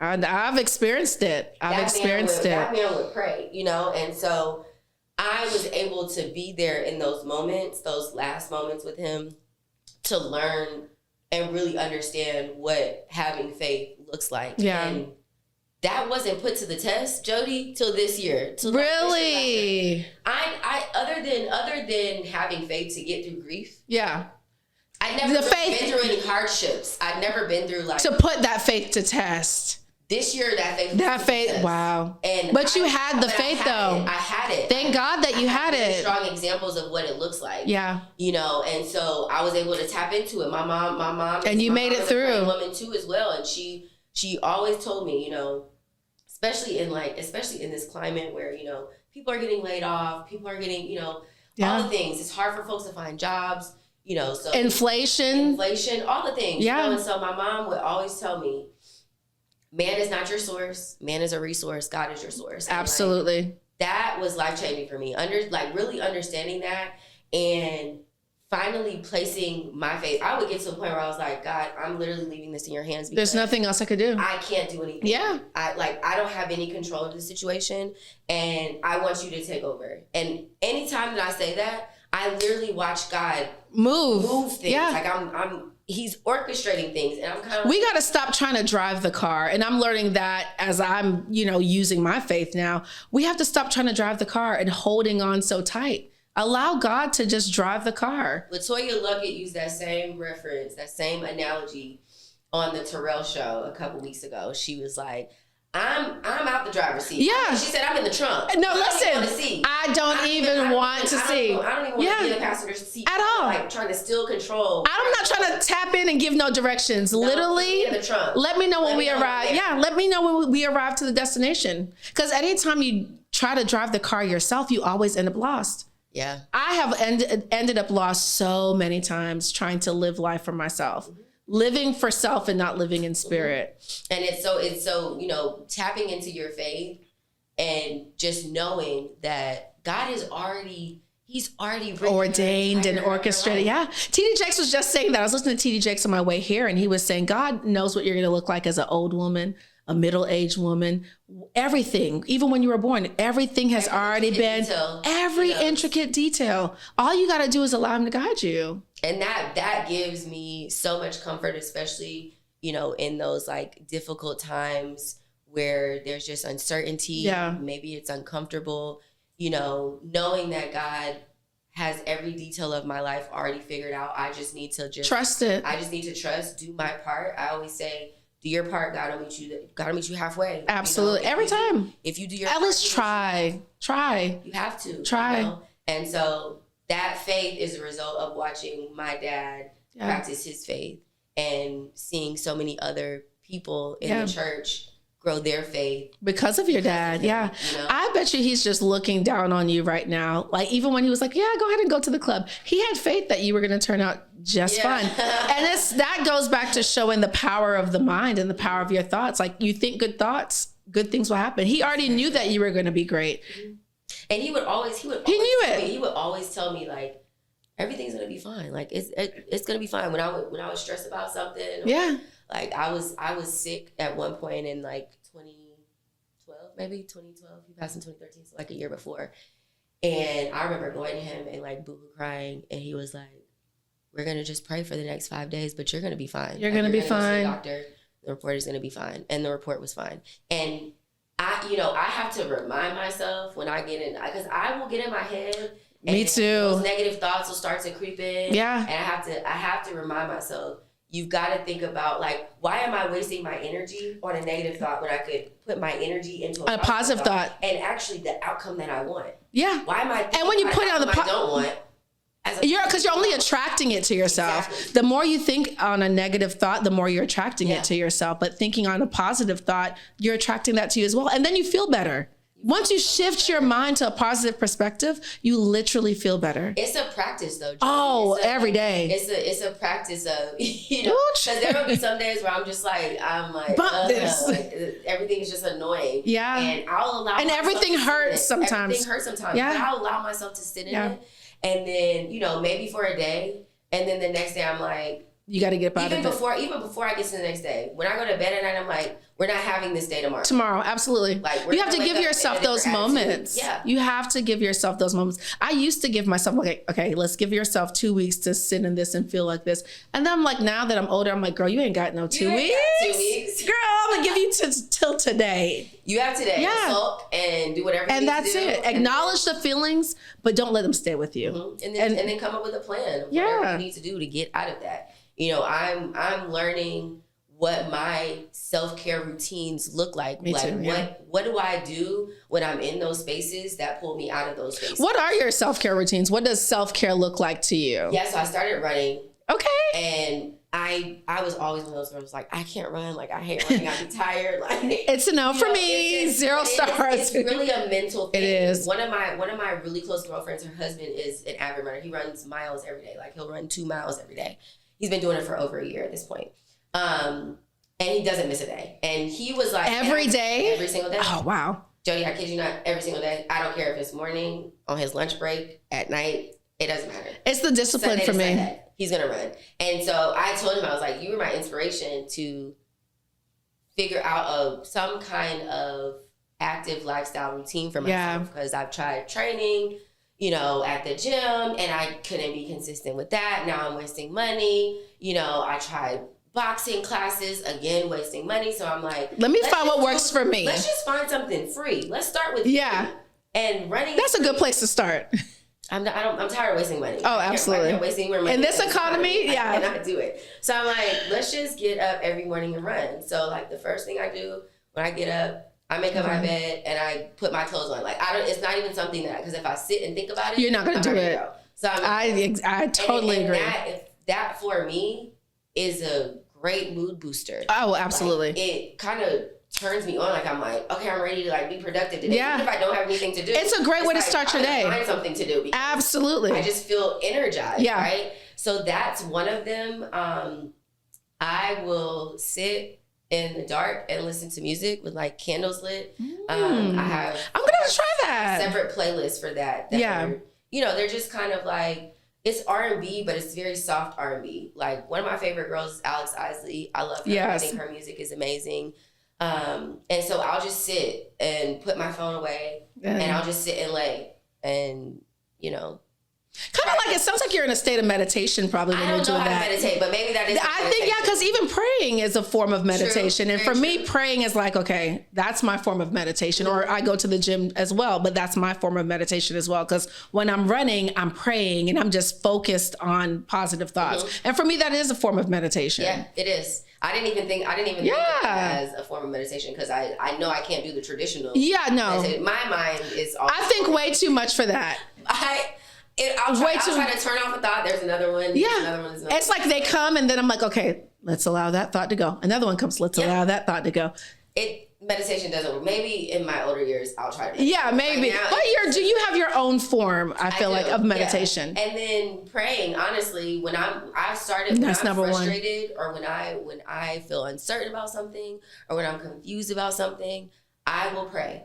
I've experienced it. That man would pray, you know? And so I was able to be there in those moments, those last moments with him, to learn and really understand what having faith looks like. Yeah. And that wasn't put to the test, Jody, till this year. Really? I other than having faith to get through grief. Yeah. I'd never been through any hardships. I'd never been through like to put that faith to test. This year, that faith. Wow. But you had the faith, though. I had it. Thank God that you had it. Strong examples of what it looks like. Yeah. You know, and so I was able to tap into it. My mom. And you made it through. A woman too, as well, and she always told me, you know, especially in this climate where, you know, people are getting laid off, people are getting, you know, all the things. It's hard for folks to find jobs, you know, so inflation, all the things. Yeah. You know? And so my mom would always tell me, man is not your source. Man is a resource. God is your source. And absolutely. like, that was life-changing for me. Really understanding that and finally placing my faith. I would get to a point where I was like, God, I'm literally leaving this in your hands. There's nothing else I could do. I can't do anything. Yeah. I don't have any control of the situation, and I want you to take over. And anytime that I say that, I literally watch God move things. Yeah. Like he's orchestrating things, and I'm kind of. We got to stop trying to drive the car, and I'm learning that as I'm, you know, using my faith now. We have to stop trying to drive the car and holding on so tight. Allow God to just drive the car. Latoya Luckett used that same reference, that same analogy on the Terrell show a couple weeks ago. She was like, I'm out the driver's seat. Yeah. She said, I'm in the trunk. No, listen, I don't even want to see. I don't even want to be in the passenger seat. At all. Like trying to steal control. I'm not trying to tap in and give no directions. Literally, in the trunk. Let me know when we arrive. Yeah, let me know when we arrive to the destination. Because anytime you try to drive the car yourself, you always end up lost. Yeah. I have ended up lost so many times trying to live life for myself. Living for self and not living in spirit. And it's so, you know, tapping into your faith and just knowing that God is he's already ordained and orchestrated. Yeah. TD Jakes was just saying that. I was listening to TD Jakes on my way here, and he was saying, God knows what you're going to look like as an old woman, a middle-aged woman, everything. Even when you were born, everything has already been, every intricate detail. All you got to do is allow him to guide you. And that gives me so much comfort, especially, you know, in those like difficult times where there's just uncertainty. Yeah. Maybe it's uncomfortable, you know, knowing that God has every detail of my life already figured out. I just need to trust it. I just need to trust, do my part. I always say, do your part, God will meet you halfway. Absolutely. You know, every time. If you do your part. At least try. You have to. Try. You know? And so that faith is a result of watching my dad practice his faith and seeing so many other people in the church grow their faith. Because of your dad, yeah. You know? I bet you he's just looking down on you right now. Like even when he was like, yeah, go ahead and go to the club. He had faith that you were going to turn out just fine. And that goes back to showing the power of the mind and the power of your thoughts. Like you think good thoughts, good things will happen. He already knew that you were going to be great. And he would always he knew it. He would always tell me like, everything's going to be fine. Like it's going to be fine. When I was stressed about something. Or, like I was sick at one point in like 2012. He passed in 2013, so like a year before. And I remember going to him and like boo-hoo crying, and he was like, "We're gonna just pray for the next 5 days, but you're gonna be fine. You're gonna be fine. Go to the doctor. The report is gonna be fine." And the report was fine. And I have to remind myself when I get in, because I will get in my head. Me too. Those negative thoughts will start to creep in. Yeah. And I have to remind myself. You've got to think about, like, why am I wasting my energy on a negative thought when I could put my energy into a positive thought and actually the outcome that I want? Yeah. Why am I thinking and when you put it on I don't want? Because you're only attracting it to yourself. Exactly. The more you think on a negative thought, the more you're attracting it to yourself. But thinking on a positive thought, you're attracting that to you as well. And then you feel better. Once you shift your mind to a positive perspective, you literally feel better. It's a practice, though. Every day. It's a practice of, because there will be some days where I'm like, like, everything is just annoying. Yeah. And I'll allow. And everything hurts sometimes. Everything hurts sometimes. Yeah. But I'll allow myself to sit in it, and then maybe for a day, and then the next day I'm like, you got to get out of it. Even before I get to the next day, when I go to bed at night, I'm like, we're not having this day tomorrow. Tomorrow, absolutely. Like, you have to give yourself those moments. Yeah. You have to give yourself those moments. I used to give myself, okay, let's give yourself 2 weeks to sit in this and feel like this. And then I'm like, now that I'm older, I'm like, girl, you ain't got no 2 weeks. 2 weeks. Girl, I'm going to give you till today. You have today. Yeah. Sulk and do whatever you and need that's to do. it. Acknowledge the feelings, but don't let them stay with you. Mm-hmm. And then come up with a plan of whatever you need to do to get out of that. I'm learning what my self-care routines look like. Me too, what do I do when I'm in those spaces that pull me out of those spaces? What are your self-care routines? What does self-care look like to you? Yeah, so I started running. Okay. And I was always one of those girls like, I can't run. Like, I hate running. I'd be tired. Like, it's a no for me. Zero stars. It's really a mental thing. It is. One of my really close girlfriends, her husband is an avid runner. He runs miles every day. Like, he'll run 2 miles every day. He's been doing it for over a year at this point. And he doesn't miss a day. And he was like, every day? Every single day. Oh, wow. Jody, I kid you not, every single day. I don't care if it's morning, on his lunch break, at night. It doesn't matter. It's the discipline for me. Sunday, he's going to run. And so I told him, I was like, you were my inspiration to figure out some kind of active lifestyle routine for myself. Because I've tried training, at the gym, and I couldn't be consistent with that. Now I'm wasting money. I tried boxing classes, again, wasting money. So I'm like, let me find what works for me. Let's just find something free. Let's start with free. And running. That's a good place to start. I'm tired of wasting money. Oh, absolutely. I can't wasting more money. In this economy, I cannot do it. So I'm like, let's just get up every morning and run. So like the first thing I do when I get up, I make up my bed and I put my clothes on. Like it's not even something because if I sit and think about it, you're not going to do it. Go. So I totally agree. That for me is a great mood booster. Oh, absolutely. Like, it kind of turns me on. Like I'm like, okay, I'm ready to be productive today. Even if I don't have anything to do. It's a great way to start your day. Find something to do. Absolutely. I just feel energized. Yeah. Right. So that's one of them. I will sit in the dark and listen to music with candles lit. I'm gonna try that. Separate playlists for that. They're just kind of like, it's R&B, but it's very soft R&B. Like one of my favorite girls is Alex Isley. I love her. Yes. I think her music is amazing. And so I'll just sit and put my phone away and I'll just sit and lay and, kind of like, it sounds like you're in a state of meditation probably when you're doing that. I don't know how to meditate, but maybe that is I think, because even praying is a form of meditation. True. And for me, praying is like, okay, that's my form of meditation. Or I go to the gym as well, but that's my form of meditation as well. Because when I'm running, I'm praying and I'm just focused on positive thoughts. Mm-hmm. And for me, that is a form of meditation. Yeah, it is. I didn't even think of it as a form of meditation because I know I can't do the traditional. Yeah, no. Meditation. My mind is all. I think way too much for that. I'll try to turn off a thought. There's another one. Yeah. Another one. It's like they come and then I'm like, okay, let's allow that thought to go. Another one comes, let's allow that thought to go. Meditation doesn't work. Maybe in my older years, I'll try to. Yeah, maybe. Right now, do you have your own form, I feel like, of meditation? Yeah. And then praying, honestly, when I'm frustrated or when I feel uncertain about something or when I'm confused about something, I will pray.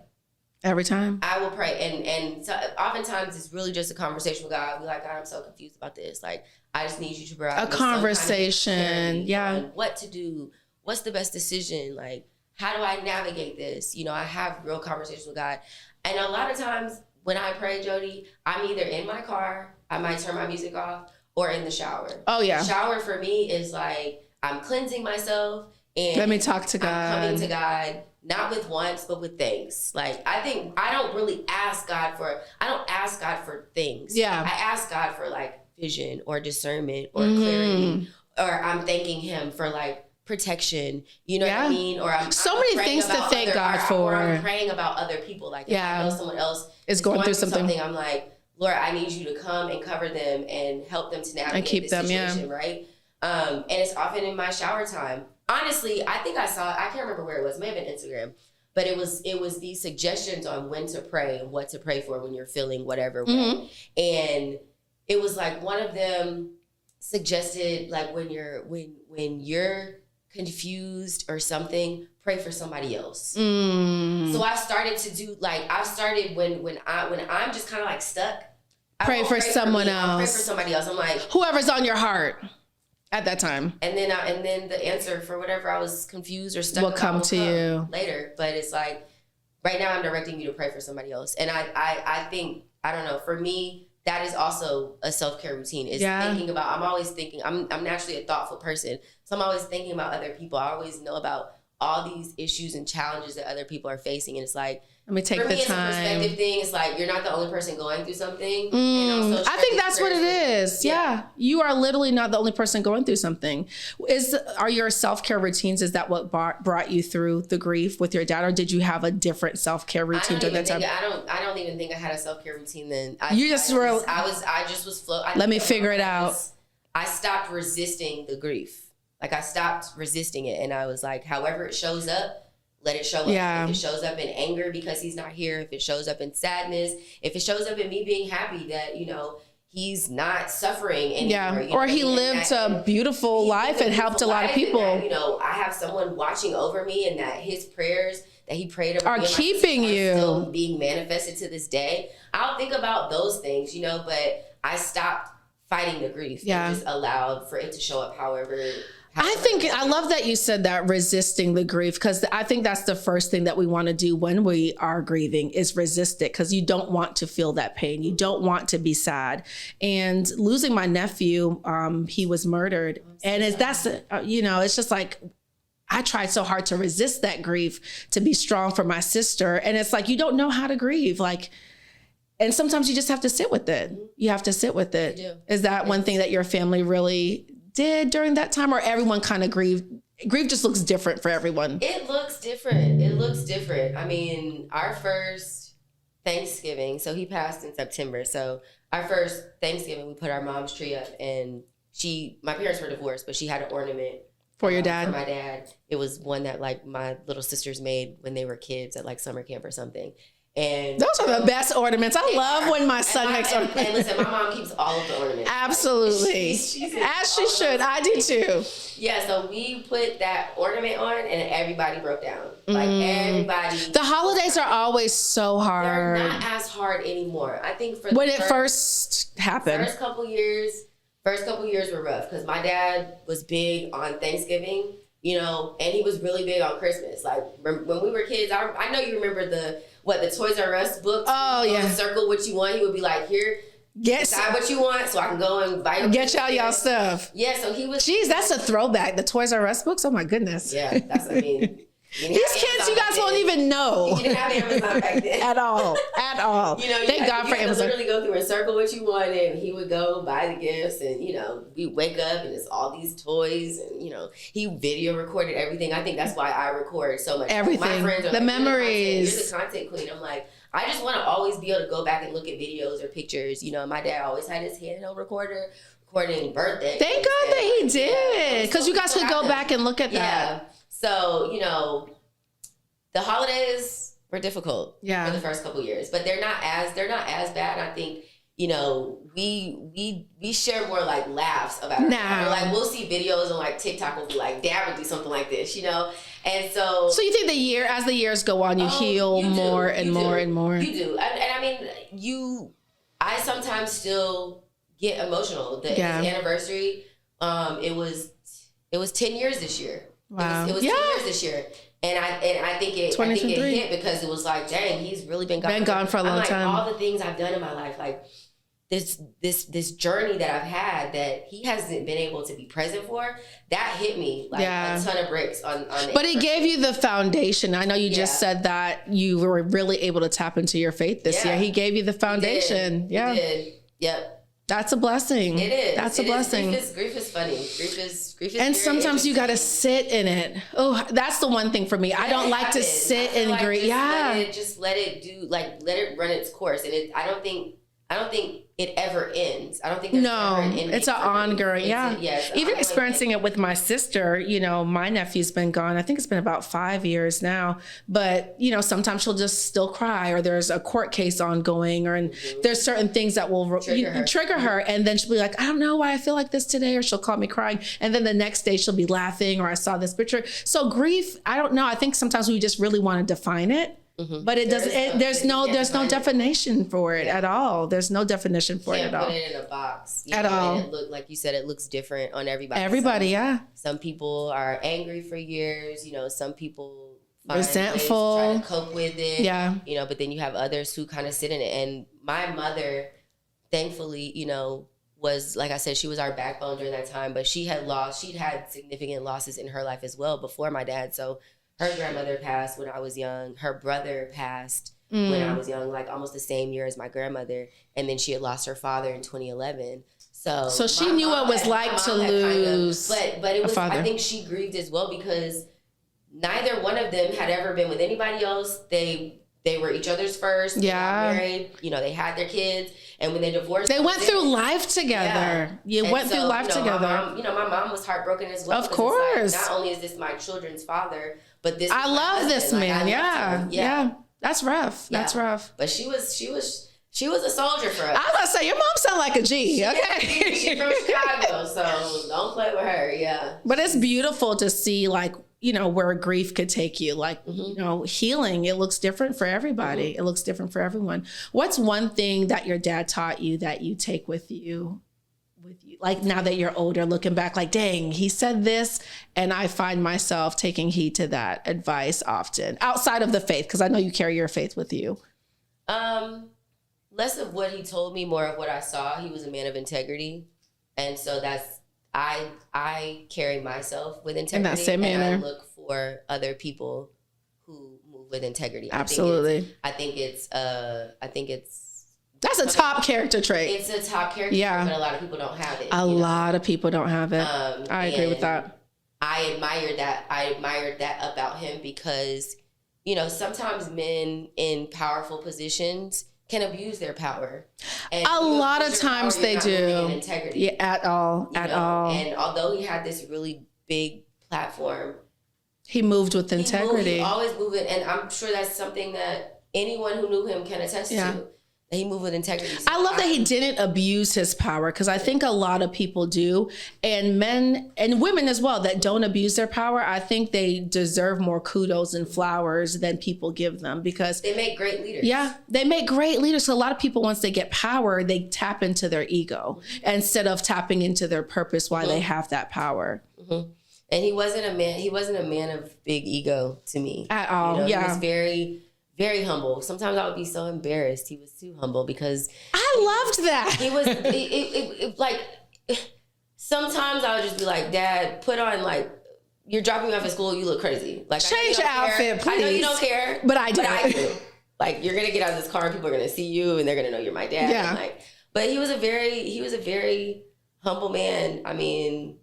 Every time? I will pray. And so oftentimes it's really just a conversation with God. I'll be like, God, I'm so confused about this. Like, I just need you to provide a conversation. On what to do. What's the best decision? Like, how do I navigate this? I have real conversations with God. And a lot of times when I pray, Jody, I'm either in my car, I might turn my music off, or in the shower. Oh, yeah. The shower for me is like, I'm cleansing myself. And let me talk to God. I'm coming to God. Not with wants, but with things. Like, I think I don't ask God for things. Yeah. I ask God for vision or discernment or clarity. Or I'm thanking him for protection. You know what I mean? Or I'm so many things to thank God for. Or I'm praying about other people. Like, if I know someone else is going through something, I'm like, Lord, I need you to come and cover them and help them to navigate and keep this situation, right? And it's often in my shower time. Honestly, I think I can't remember where it was, maybe on Instagram, but it was these suggestions on when to pray and what to pray for when you're feeling whatever way. And it was one of them suggested when you're confused or something, pray for somebody else. So I started to do when I'm just kind of stuck, pray for someone else. I'll pray for somebody else. I'm like, whoever's on your heart at that time. And then the answer for whatever I was confused or stuck will come to you later. But it's right now I'm directing you to pray for somebody else. And I think, I don't know, for me, that is also a self-care routine. Is thinking about, I'm always thinking, I'm naturally a thoughtful person. So I'm always thinking about other people. I always know about all these issues and challenges that other people are facing. And it's let me take the time. It's a perspective thing. It's you're not the only person going through something. I think that's what it is. Yeah. You are literally not the only person going through something. Are your self-care routines, is that what brought you through the grief with your dad, or did you have a different self-care routine during that time? I don't even think I had a self-care routine then. I just was floating. Let me figure it out. I stopped resisting the grief. Like I stopped resisting it, and I was like, however it shows up, let it show up. Yeah. If it shows up in anger because he's not here, if it shows up in sadness, if it shows up in me being happy that, you know, he's not suffering anymore. Yeah. You know or he lived a beautiful life and helped a lot of people. That, you know, I have someone watching over me, and that his prayers that he prayed over are me keeping you, are still being manifested to this day. I'll think about those things, you know, but I stopped fighting the grief. Yeah. And just allowed for it to show up however. I love that you said that, resisting the grief, because I think that's the first thing that we want to do when we are grieving is resist it, because you don't want to feel that pain. You don't want to be sad. And losing my nephew, he was murdered. And you know, it's just like, I tried so hard to resist that grief, to be strong for my sister. And it's like, you don't know how to grieve. Like, and sometimes you just have to sit with it. You have to sit with it. Is that one thing that your family really did during that time, or everyone kind of grieved? Grief just looks different for everyone. It looks different. I mean, our first Thanksgiving, so he passed in September. So our first Thanksgiving, we put our mom's tree up, and my parents were divorced, but she had an ornament for your dad. For my dad. It was one that like my little sisters made when they were kids at like summer camp or something. And those are the best ornaments. I love when my son makes ornaments. And listen, my mom keeps all of the ornaments. Absolutely. She's as she should. I do too. Yeah, so we put that ornament on, and everybody broke down. Like everybody. The holidays are always so hard. They're not as hard anymore. I think for when it first happened. First couple years were rough, because my dad was big on Thanksgiving, you know, and he was really big on Christmas. Like when we were kids, I know you remember the Toys R Us books. Oh yeah. Circle what you want. He would be like, here, decide what you want, so I can go and buy. Get y'all stuff. Yeah, so he was. Jeez, that's a throwback. The Toys R Us books. Oh my goodness. Yeah, that's. I mean. These kids, you guys won't even know. You didn't have Amazon back then. At all. You know, thank God for Amazon. You literally go through and circle what you wanted, and he would go buy the gifts, and, you know, we wake up, and it's all these toys, and, you know, he video recorded everything. I think that's why I record so much. Everything. My friends are the like, memories. You're the content queen. I'm like, I just want to always be able to go back and look at videos or pictures. You know, my dad always had his handheld recorder recording birthdays. Thank God that he did, because you guys could go back and look at that. Yeah. So, you know, the holidays were difficult for the first couple years, but they're not as bad. I think, you know, we share more like laughs about it. Now. Like we'll see videos on like TikTok, we'll be like, Dad would do something like this, you know? And so you think as the years go on, you heal more and more and more. You do. And I mean, I sometimes still get emotional. His anniversary, it was 10 years this year. Wow. It was 10 years this year. And I think it hit because it was like, dang, he's really been gone for a long time. All the things I've done in my life, like this journey that I've had that he hasn't been able to be present for, that hit me like a ton of bricks on But it gave you the foundation. I know you just said that you were really able to tap into your faith this year. He gave you the foundation. He did. Yep. That's a blessing. It is. That's a blessing. Grief is funny. Grief is and sometimes you got to sit in it. Oh, that's the one thing for me. I don't like to sit in grief. Just let it run its course. And I don't think it ever ends. I don't think there's ever an ending. It's an ongoing. Even experiencing it with my sister, you know, my nephew's been gone. I think it's been about 5 years now. But, you know, sometimes she'll just still cry, or there's a court case ongoing, or there's certain things that will trigger her. And then she'll be like, I don't know why I feel like this today, or she'll call me crying. And then the next day she'll be laughing, or I saw this picture. So grief, I don't know. I think sometimes we just really want to define it. Mm-hmm. But it doesn't. There's no definition for it at all. There's no definition for it at all. Put it in a box at all. And it like you said, it looks different on everybody. Everybody, Some people are angry for years. You know, some people find resentful, ways to try to cope with it. Yeah. You know, but then you have others who kind of sit in it. And my mother, thankfully, you know, was, like I said, she was our backbone during that time. But she'd had significant losses in her life as well before my dad. So. Her grandmother passed when I was young. Her brother passed when I was young, like almost the same year as my grandmother. And then she had lost her father in 2011. So she knew what it was like to lose but it was, a father. I think she grieved as well because neither one of them had ever been with anybody else. They they were each other's first. They got married. You know, they had their kids. And when they divorced, they went through life together. You went through life together. My mom was heartbroken as well. Of course. Like, not only is this my children's father, but this. I love this man. Yeah. That's rough. Yeah. That's rough. But she was a soldier for us. I was about to say, your mom sound like a G. Okay. She's from Chicago, so don't play with her. Yeah. But it's beautiful to see, like, you know, where grief could take you. Like, you know, healing, it looks different for everybody. It looks different for everyone. What's one thing that your dad taught you that you take with you? Like, now that you're older, looking back, like, dang, he said this, and I find myself taking heed to that advice often, outside of the faith, because I know you carry your faith with you. Less of what he told me, more of what I saw. He was a man of integrity. And so I carry myself with integrity. In that same manner. And I look for other people who move with integrity. Absolutely. I think it's that's a top character trait. It's a top character trait, but a lot of people don't have it. A lot of people don't have it. I agree with that. I admire that. I admired that about him because, you know, sometimes men in powerful positions can abuse their power. And a lot of times they do. Integrity. Yeah, at all. And although he had this really big platform, he moved with integrity. He always moved it. And I'm sure that's something that anyone who knew him can attest to. He moved with integrity. So I love that he didn't abuse his power, because I think a lot of people do, and men and women as well that don't abuse their power. I think they deserve more kudos and flowers than people give them, because they make great leaders. Yeah, they make great leaders. So a lot of people, once they get power, they tap into their ego instead of tapping into their purpose while they have that power. And he wasn't a man of big ego to me at all. He was very, very humble. Sometimes I would be so embarrassed. He was too humble because I loved that. He was like, sometimes I would just be like, Dad, put on, like, you're dropping me off at school, you look crazy. Like, change your outfit, please. I know you don't care, but I do. Like, you're gonna get out of this car and people are gonna see you and they're gonna know you're my dad. Yeah. And like, but he was a very humble man. I mean,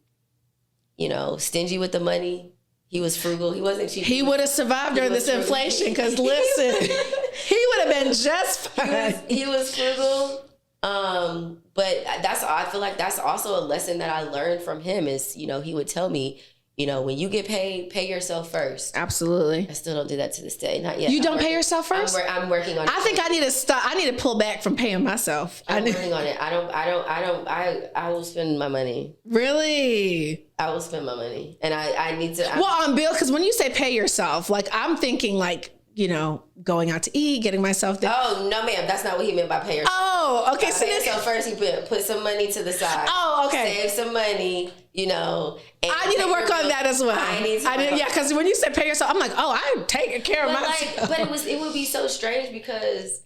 you know, stingy with the money. He was frugal. He wasn't cheap. He would have survived during this inflation, because listen, he would have been just fine. He was frugal. But I feel like that's also a lesson that I learned from him is, you know, he would tell me, you know, when you get paid, pay yourself first. Absolutely. I still don't do that to this day. Not yet. You don't pay yourself first? I'm working on it. I think I need to stop. I need to pull back from paying myself. I'm working on it. I will spend my money. Really? I will spend my money. And I need to. Well, on bill, because when you say pay yourself, like, I'm thinking like, you know, going out to eat, getting myself there. Oh, no, ma'am. That's not what he meant by pay yourself. Oh, okay. So first he put some money to the side. Oh, okay. Save some money, you know. I need to work on that as well. Yeah, because when you said pay yourself, I'm like, oh, I'm taking care of myself. But it would be so strange because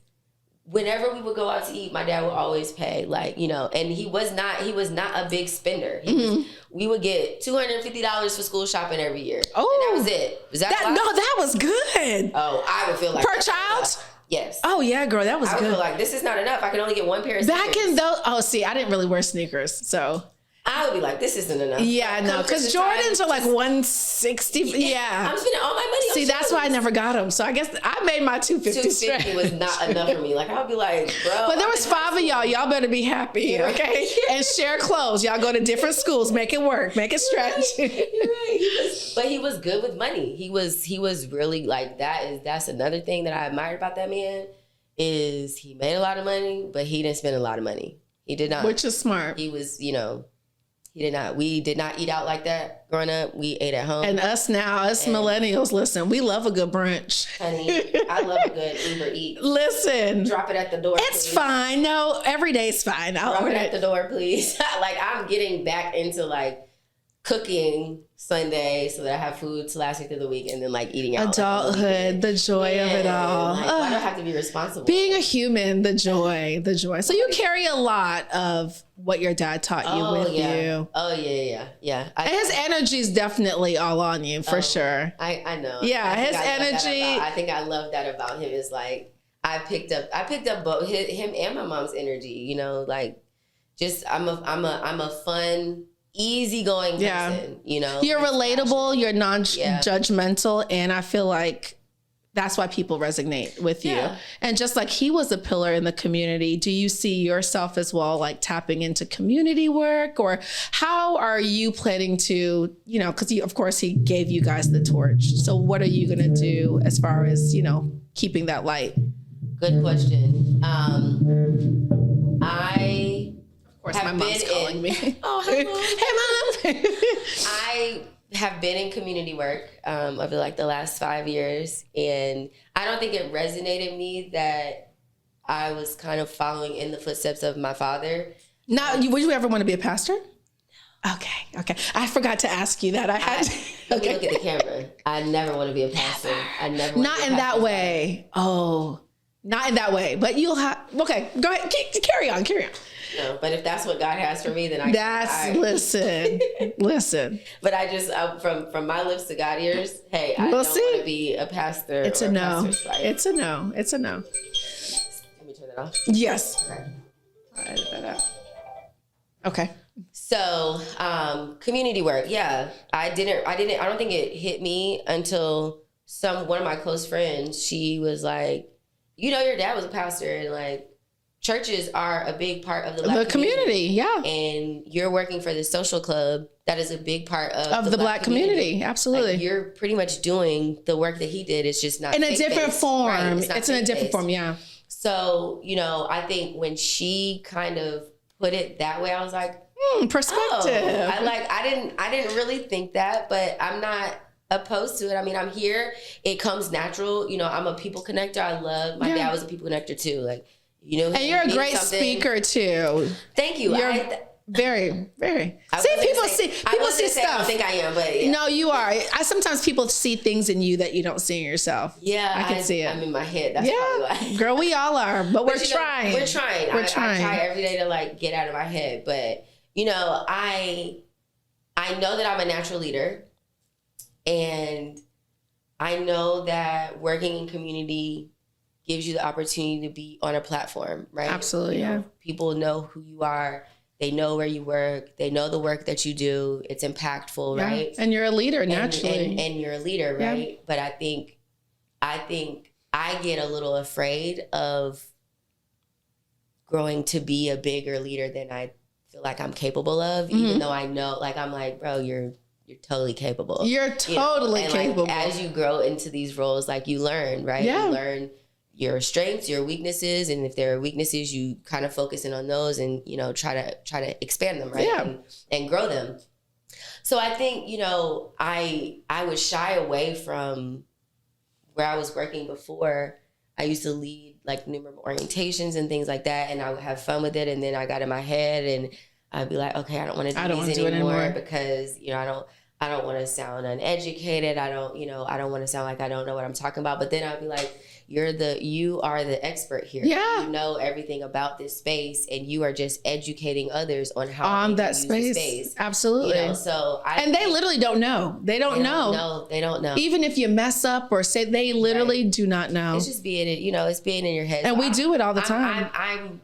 whenever we would go out to eat, my dad would always pay, like, you know, and he was not a big spender. We would get $250 for school shopping every year. Oh, and that was it. Was that no, that was good. Oh, I would feel like per child. Yes. Oh yeah, girl, that was good. I would feel like this is not enough. I can only get one pair of sneakers. Back in those, I didn't really wear sneakers, so I would be like, this isn't enough. Yeah, no, because Jordans are like 160. Yeah, I'm spending all my money on See, that's why I never got them. So I guess I made my 250 straight. 250 was not enough for me. Like, I would be like, bro. But there was 5 of y'all. Y'all better be happy, okay? And share clothes. Y'all go to different schools. Make it work. Make it stretch. You're right. But he was good with money. He was really like, that's another thing that I admired about that man is he made a lot of money, but he didn't spend a lot of money. He did not. Which is smart. He was, you know, he did not. We did not eat out like that growing up. We ate at home. And us now, us millennials, listen, we love a good brunch. Honey, I love a good Uber Eats. Listen. Drop it at the door, It's please. Fine. No, every day's fine. Drop it at the door, please. Like, I'm getting back into, like, cooking Sunday so that I have food to last me through the week and then, like, eating out. Adulthood, the joy of it all. Like, why do I have to be responsible? Being a human, the joy. So you carry a lot of what your dad taught you with you. Oh, yeah. And his energy is definitely all on you, for sure. I know. Yeah, his energy. I think I love that about him is, like, I picked up both him and my mom's energy, you know, like, just I'm a fun, easygoing person, you know. You're relatable, you're non-judgmental, and I feel like that's why people resonate with you. Yeah. And just like he was a pillar in the community, do you see yourself as well, like tapping into community work, or how are you planning to, you know, because of course he gave you guys the torch. So what are you going to do as far as, you know, keeping that light? Good question. Of course, my mom's calling me. Oh, hello. Hey, Mom. I have been in community work over like the last 5 years, and I don't think it resonated me that I was kind of following in the footsteps of my father. Now, would you ever want to be a pastor? Okay. I forgot to ask you that. Let me look at the camera. I never want to be a pastor. I never want Not to be a in that pastor. way. Oh, not in that way. But you'll have. Okay, go ahead. Carry on. No, but if that's what God has for me, then I. Listen. But I just from my lips to God ears. Hey, I We'll don't see. want to be a pastor. It's or a no. pastor's wife. It's a no. It's a no. Let me turn that off. Yes. Okay. I'll edit that out. Okay. So, community work. Yeah, I don't think it hit me until one of my close friends, she was like, you know, your dad was a pastor, and like churches are a big part of the Black community. Yeah. And you're working for this social club that is a big part of the Black community. Absolutely. Like, you're pretty much doing the work that he did. It's just not in a different faith-based. form. Right, It's in a different form. Yeah. So, you know, I think when she kind of put it that way, I was like, perspective. I didn't really think that, but I'm not opposed to it. I mean, I'm here. It comes natural. You know, I'm a people connector. My dad was a people connector too. Like, you know, and you're a great speaker too. Thank you. You're very, very. People see stuff. I don't think I am, but yeah. No, you are. Sometimes people see things in you that you don't see in yourself. Yeah, I can see it. I'm in my head. That's probably why. Girl, we all are, but we're trying. We're trying. I try every day to like get out of my head, but you know, I know that I'm a natural leader, and I know that working in community gives you the opportunity to be on a platform, right? Absolutely, you know, people know who you are. They know where you work. They know the work that you do. It's impactful, right? And you're a leader naturally. And you're a leader, right? Yeah. But I think I get a little afraid of growing to be a bigger leader than I feel like I'm capable of, even though I know, like, I'm like, bro, you're totally capable. You're totally capable. Like, as you grow into these roles, like, you learn, right? Yeah. You learn your strengths, your weaknesses, and if there are weaknesses, you kind of focus in on those and, you know, try to expand them, right? Yeah. And grow them. So I think, you know, I would shy away from where I was working before. I used to lead like numerous orientations and things like that, and I would have fun with it. And then I got in my head, and I'd be like, okay, I don't want to do these anymore because, you know, I don't want to sound uneducated. I don't want to sound like I don't know what I'm talking about. But then I'd be like, you are the expert here. Yeah. You know everything about this space, and you are just educating others on how on they that can use the space. Absolutely. You know, so they literally don't know. They don't know. No, they don't know. Even if you mess up or say, they literally do not know. It's just being in, you know, it's being in your head. And so we do it all the time. I'm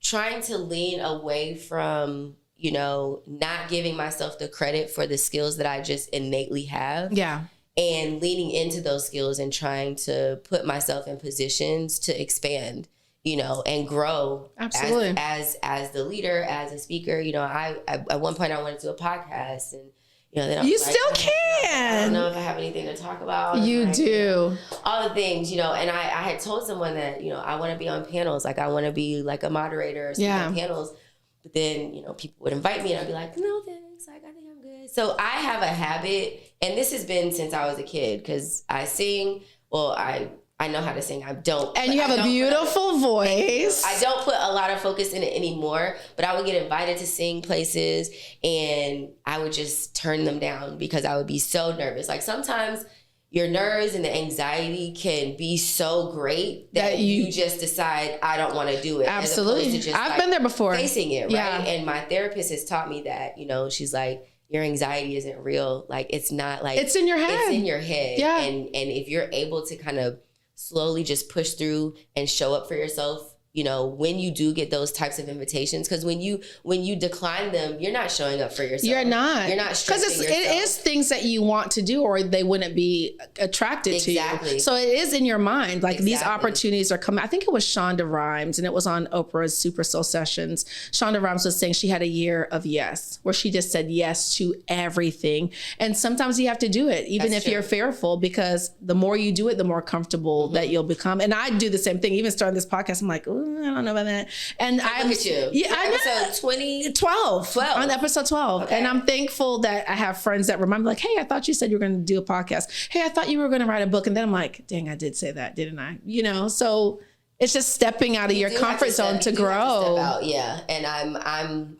trying to lean away from, you know, not giving myself the credit for the skills that I just innately have. Yeah. And leaning into those skills and trying to put myself in positions to expand, you know, and grow. Absolutely. As the leader, as a speaker. You know, I at one point I wanted to do a podcast, and you know, then you still can. I don't know if I have anything to talk about. You do. All the things, you know, and I had told someone that, you know, I want to be on panels, like I want to be like a moderator or something on panels. But then, you know, people would invite me and I'd be like, no, thanks. Like, I think I'm good. So I have a habit, and this has been since I was a kid, because I sing. Well, I know how to sing. I don't. And you have a beautiful voice. I don't put a lot of focus in it anymore, but I would get invited to sing places and I would just turn them down because I would be so nervous. Like, sometimes your nerves and the anxiety can be so great that you just decide, I don't want to do it. Absolutely. As opposed to just, I've been there before. Facing it, right? Yeah. And my therapist has taught me that, you know, she's like, your anxiety isn't real. Like, it's not like... It's in your head. It's in your head. Yeah. And if you're able to kind of slowly just push through and show up for yourself, you know, when you do get those types of invitations, because when you decline them, you're not showing up for yourself. You're not stretching yourself. It is things that you want to do, or they wouldn't be attracted to you. So it is in your mind. Like these opportunities are coming. I think it was Shonda Rhimes, and it was on Oprah's Super Soul Sessions. Shonda Rhimes was saying she had a year of yes, where she just said yes to everything. And sometimes you have to do it, even if you're fearful, because the more you do it, the more comfortable that you'll become. And I do the same thing. Even starting this podcast, I'm like, I don't know about that. And I look at you. Yeah, I know. Episode 12. On episode 12. Okay. And I'm thankful that I have friends that remind me, like, hey, I thought you said you were going to do a podcast. Hey, I thought you were going to write a book. And then I'm like, dang, I did say that, didn't I? You know, so it's just stepping out of your comfort zone to grow. Yeah. And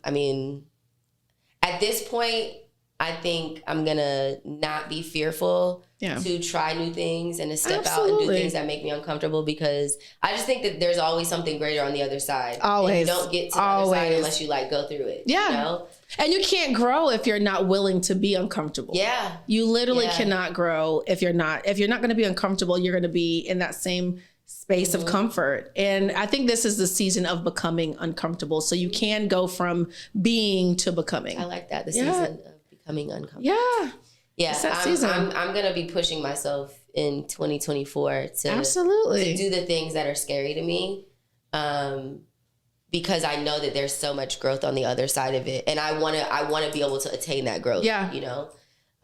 I mean, at this point, I think I'm going to not be fearful to try new things and to step out and do things that make me uncomfortable, because I just think that there's always something greater on the other side. Always. And you don't get to the other side unless you like go through it. Yeah. You know? And you can't grow if you're not willing to be uncomfortable. Yeah. You literally cannot grow if you're not going to be uncomfortable. You're going to be in that same space of comfort. And I think this is the season of becoming uncomfortable. So you can go from being to becoming. I like that. The season of becoming uncomfortable. Yeah. Yeah. I'm going to be pushing myself in 2024 to do the things that are scary to me. Because I know that there's so much growth on the other side of it. And I want to be able to attain that growth. Yeah. You know?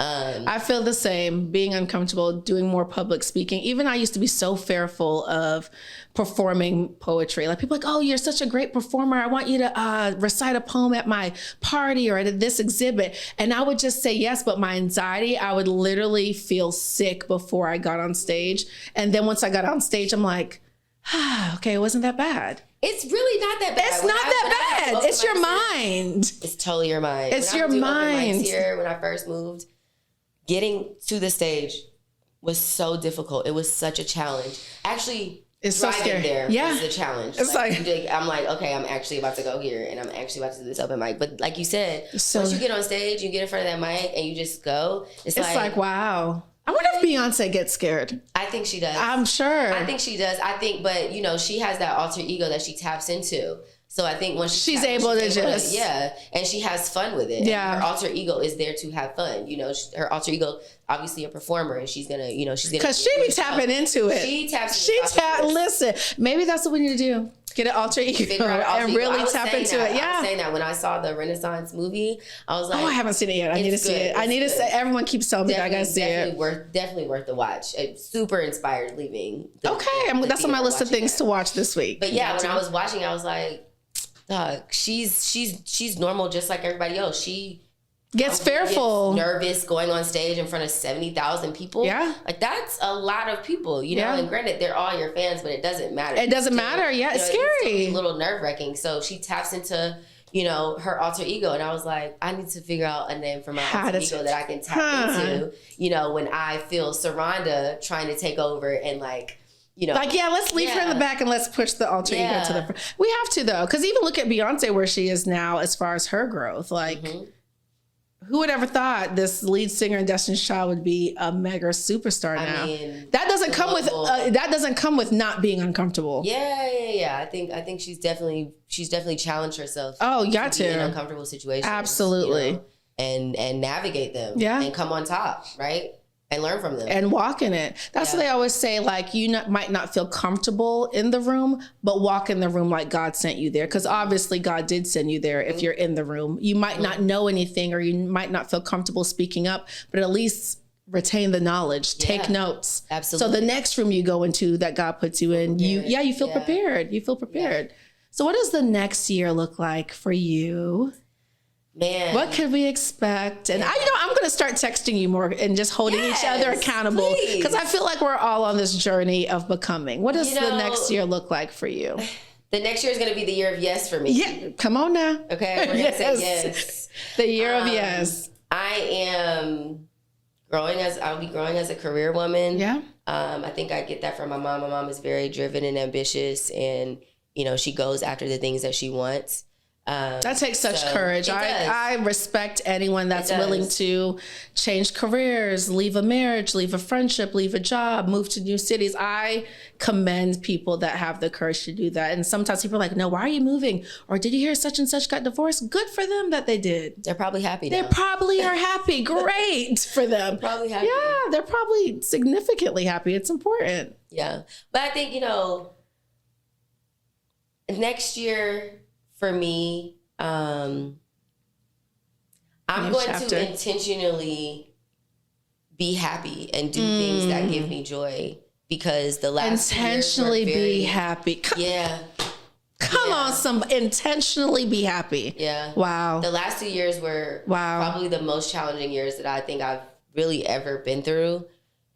I feel the same, being uncomfortable, doing more public speaking. Even I used to be so fearful of performing poetry. Like people are like, oh, you're such a great performer. I want you to recite a poem at my party or at this exhibit. And I would just say yes, but my anxiety, I would literally feel sick before I got on stage. And then once I got on stage, I'm like, okay, it wasn't that bad. It's really not that bad. It's not that bad. It's your mind. It's totally your mind. It's your mind. Here, when I first moved, getting to the stage was so difficult. It was such a challenge. Actually, it's so scary. There was the challenge. It's I'm like, okay, I'm actually about to go here, and I'm actually about to do this open mic. But like you said, once you get on stage, you get in front of that mic, and you just go. It's like wow. I wonder if Beyonce gets scared. I think she does. I'm sure. I think she does. But you know, she has that alter ego that she taps into. So I think once she's able to and she has fun with it. Yeah, her alter ego is there to have fun. You know, her alter ego, obviously a performer, and she's gonna, because she be tapping into it. She taps. Listen, maybe that's what we need to do. Get an alter ego and really tap into it. Yeah, I was saying that when I saw the Renaissance movie, I was like, oh, I haven't seen it yet. I need to see it. I need to say. Everyone keeps telling me I gotta see it. Definitely worth the watch. It's super inspired leaving. That's on my list of things to watch this week. But yeah, when I was watching, I was like, she's normal just like everybody else. She gets fearful, nervous going on stage in front of 70,000 people. Yeah, like that's a lot of people, you know. And granted, they're all your fans, but it doesn't matter. It doesn't matter. Yeah, it's scary. It's a little nerve-wracking. So she taps into, you know, her alter ego, and I was like, I need to figure out a name for my alter ego that I can tap into. You know, when I feel Cyrhonda trying to take over and like. You know, let's leave her in the back and let's push the alter ego to the front. We have to, though, because even look at Beyonce, where she is now as far as her growth. Like, who would ever thought this lead singer in Destiny's Child would be a mega superstar now? That doesn't come with not being uncomfortable. Yeah. I think she's definitely challenged herself. Oh, you got to in uncomfortable situations. Absolutely, you know, and navigate them. Yeah, and come on top, right? And learn from them. And walk in it. That's what they always say, like, you might not feel comfortable in the room, but walk in the room like God sent you there. Because obviously God did send you there if you're in the room. You might not know anything, or you might not feel comfortable speaking up, but at least retain the knowledge, take notes. Absolutely. So the next room you go into that God puts you in, you feel prepared. You feel prepared. Yeah. So what does the next year look like for you? Man, what could we expect? And I'm going to start texting you more and just holding each other accountable, because I feel like we're all on this journey of becoming. What does the next year look like for you? The next year is going to be the year of yes for me. Yeah, come on now. Okay, we're going to say yes. The year of yes. I'll be growing as a career woman. Yeah. I think I get that from my mom. My mom is very driven and ambitious, and you know, she goes after the things that she wants. That takes such courage. I respect anyone that's willing to change careers, leave a marriage, leave a friendship, leave a job, move to new cities. I commend people that have the courage to do that. And sometimes people are like, no, why are you moving? Or did you hear such and such got divorced? Good for them that they did. They're probably happy now. They probably are happy. Great for them. Probably happy. Yeah, they're probably significantly happy. It's important. Yeah. But I think, next year, for me, I'm going to intentionally be happy and do things that give me joy, because the last intentionally be happy. Come on, intentionally be happy. Yeah. Wow. The last 2 years were probably the most challenging years that I think I've really ever been through.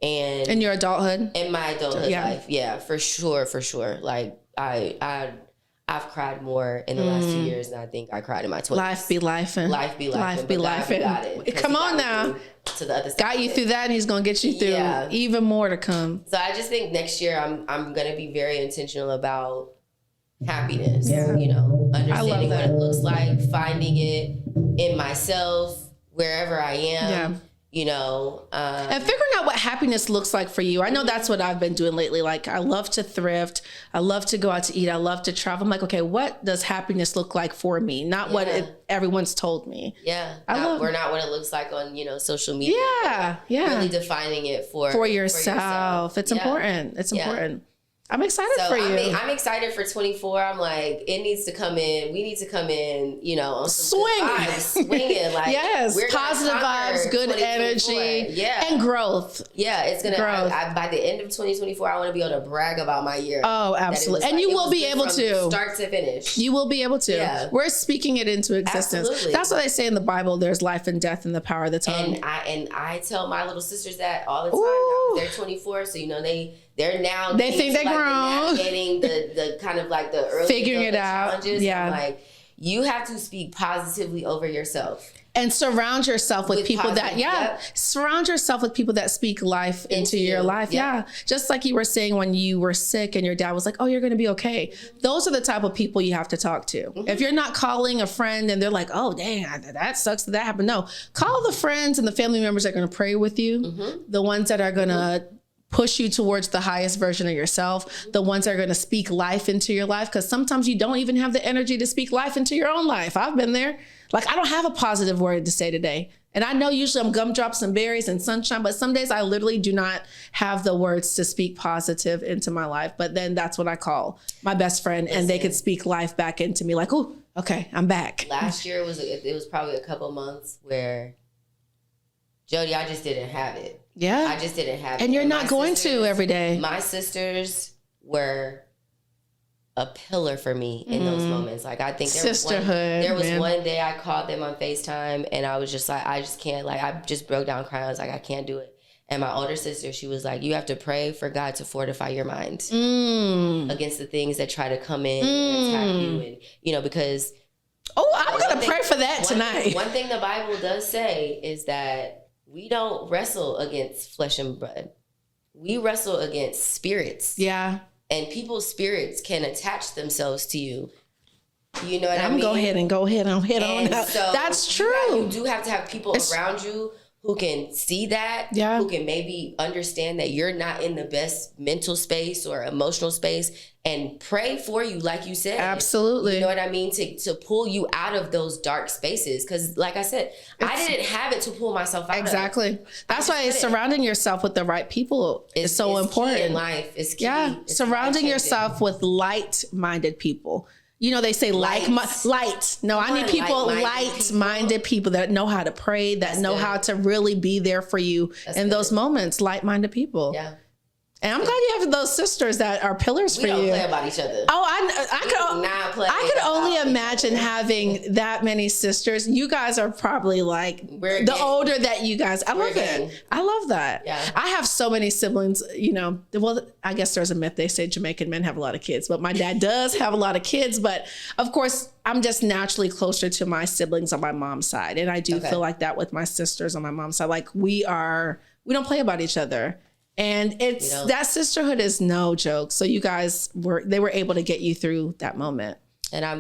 And in your adulthood? In my adulthood life. Yeah, for sure. Like I've cried more in the last 2 years than I think I cried in my 20s. Life be lifing. Life be lifing. Come on now. To the other side. Got you through that, and he's going to get you through even more to come. So I just think next year I'm going to be very intentional about happiness. Understanding what it looks like, finding it in myself, wherever I am. And figuring out what happiness looks like for you. I know that's what I've been doing lately. Like, I love to thrift. I love to go out to eat. I love to travel. I'm like, okay, what does happiness look like for me? Not what everyone's told me. Yeah. We're not what it looks like on, social media. Yeah. Really defining it for yourself. It's important. It's important. I'm excited for you. I'm excited for 24. I'm like, it needs to come in. We need to come in, on some swinging. Like, yes, positive vibes, good energy, and growth. Yeah, it's gonna. By the end of 2024, I want to be able to brag about my year. Oh, absolutely, and you will be able to start to finish. You will be able to. Yeah. We're speaking it into existence. Absolutely. That's what they say in the Bible. There's life and death in the power of the tongue. And I tell my little sisters that all the time. They're 24, so they're now. They think they're grown. Navigating the kind of like the early figuring it out. Challenges. Yeah. I'm like, you have to speak positively over yourself. And surround yourself with people surround yourself with people that speak life into your life. Yeah. Just like you were saying when you were sick and your dad was like, oh, you're going to be okay. Those are the type of people you have to talk to. Mm-hmm. If you're not calling a friend and they're like, oh, dang, that sucks that happened. No, call the friends and the family members that are going to pray with you. The ones that are going to push you towards the highest version of yourself, the ones that are going to speak life into your life. Because sometimes you don't even have the energy to speak life into your own life. I've been there. Like, I don't have a positive word to say today. And I know usually I'm gumdrops and berries and sunshine, but some days I literally do not have the words to speak positive into my life. But then that's what I call my best friend. And they could speak life back into me like, oh, okay, I'm back. Last year it was probably a couple months where, Jody, I just didn't have it. Yeah. I just didn't have it. And you're not going to every day. My sisters were a pillar for me in those moments. Like, I think there was one day I called them on FaceTime and I was just like, I just can't, like, I just broke down crying. I was like, I can't do it. And my older sister, she was like, you have to pray for God to fortify your mind against the things that try to come in and attack you. And, because. Oh, I'm going to pray for that tonight. One thing the Bible does say is that we don't wrestle against flesh and blood. We wrestle against spirits. Yeah. And people's spirits can attach themselves to you. You know what I mean? Go ahead and hit on that. So that's true. You do have to have people around you who can see that, who can maybe understand that you're not in the best mental space or emotional space and pray for you, like you said. Absolutely. You know what I mean? To pull you out of those dark spaces. Because like I said, I didn't have it to pull myself out of. That's why surrounding yourself with the right people is so important. Key in life. It's key. Yeah, surrounding yourself with light-minded people. They say light. No, I need people, light-minded people that know how to pray, that know how to really be there for you in those moments. Light-minded people. Yeah. And I'm glad you have those sisters that are pillars for you. We don't play about each other. Oh, I could only imagine having that many sisters. You guys are probably like the older that you guys. I love it. I love that. Yeah. I have so many siblings. Well, I guess there's a myth. They say Jamaican men have a lot of kids, but my dad does have a lot of kids. But of course, I'm just naturally closer to my siblings on my mom's side, and I do feel like that with my sisters on my mom's side. Like we don't play about each other. And that sisterhood is no joke. So you guys they were able to get you through that moment. And I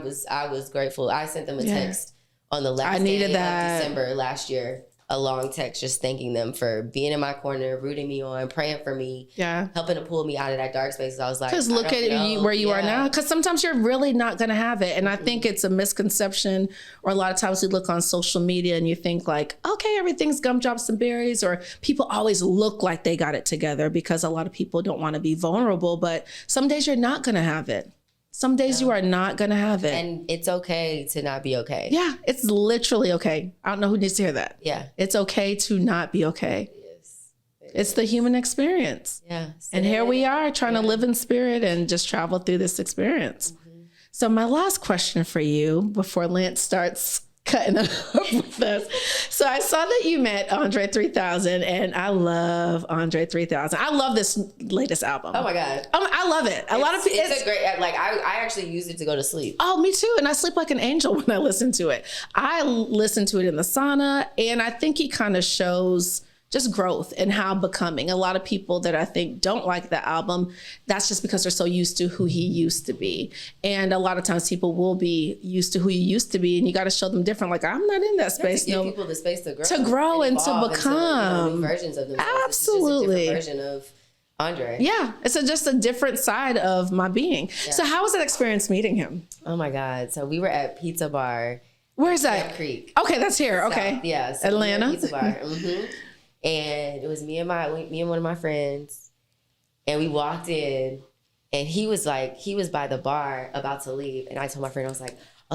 was grateful. I sent them a text on the last day of December last year, a long text just thanking them for being in my corner, rooting me on, praying for me, helping to pull me out of that dark space. I was like, because look at you where you are now. Because sometimes you're really not going to have it. And I think it's a misconception, or a lot of times we look on social media and you think like, okay, everything's gumdrops and berries, or people always look like they got it together because a lot of people don't want to be vulnerable. But some days you're not going to have it. Some days you are not going to have it. And it's okay to not be okay. Yeah, it's literally okay. I don't know who needs to hear that. Yeah. It's okay to not be okay. It's the human experience. Yeah. And here we are trying to live in spirit and just travel through this experience. So my last question for you before Lance starts cutting up with us. So I saw that you met Andre 3000, and I love Andre 3000. I love this latest album. Oh my God. I love it. A lot of people. It's a great, like I actually use it to go to sleep. Oh, me too. And I sleep like an angel when I listen to it. I listen to it in the sauna, and I think he kind of shows just growth and how becoming. A lot of people that I think don't like the album, that's just because they're so used to who he used to be. And a lot of times people will be used to who you used to be, and you got to show them different. Like, I'm not in that space. Give people the space to grow. And to become. Into, new versions of themselves. Absolutely. It's just a different version of Andre. Yeah. It's just a different side of my being. Yeah. So how was that experience meeting him? Oh my God. So we were at Pizza Bar. Where is that? Camp Creek. Okay. That's here. Okay. South, yeah. So Atlanta. Pizza Bar. And it was me and one of my friends, and we walked in, and he was by the bar about to leave, and I told my friend, I was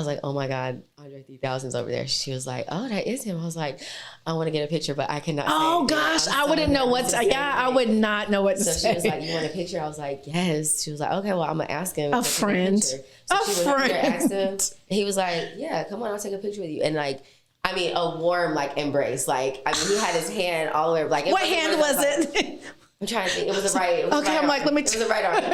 like, oh my God, Andre 3000's over there. She was like, oh, that is him. I was like, I want to get a picture, but I cannot. Oh gosh, I wouldn't know what to. Yeah, I would not know what to say. So she was like, you want a picture? I was like, yes. She was like, okay, well, I'm gonna ask him. A friend. So she went there, asked him. He was like, yeah, come on, I'll take a picture with you. And like, I mean, a warm like embrace. Like, I mean, he had his hand all the way. Like, what hand was it? I'm trying to think. It was the right. Okay, I'm like, let me. It was the right arm.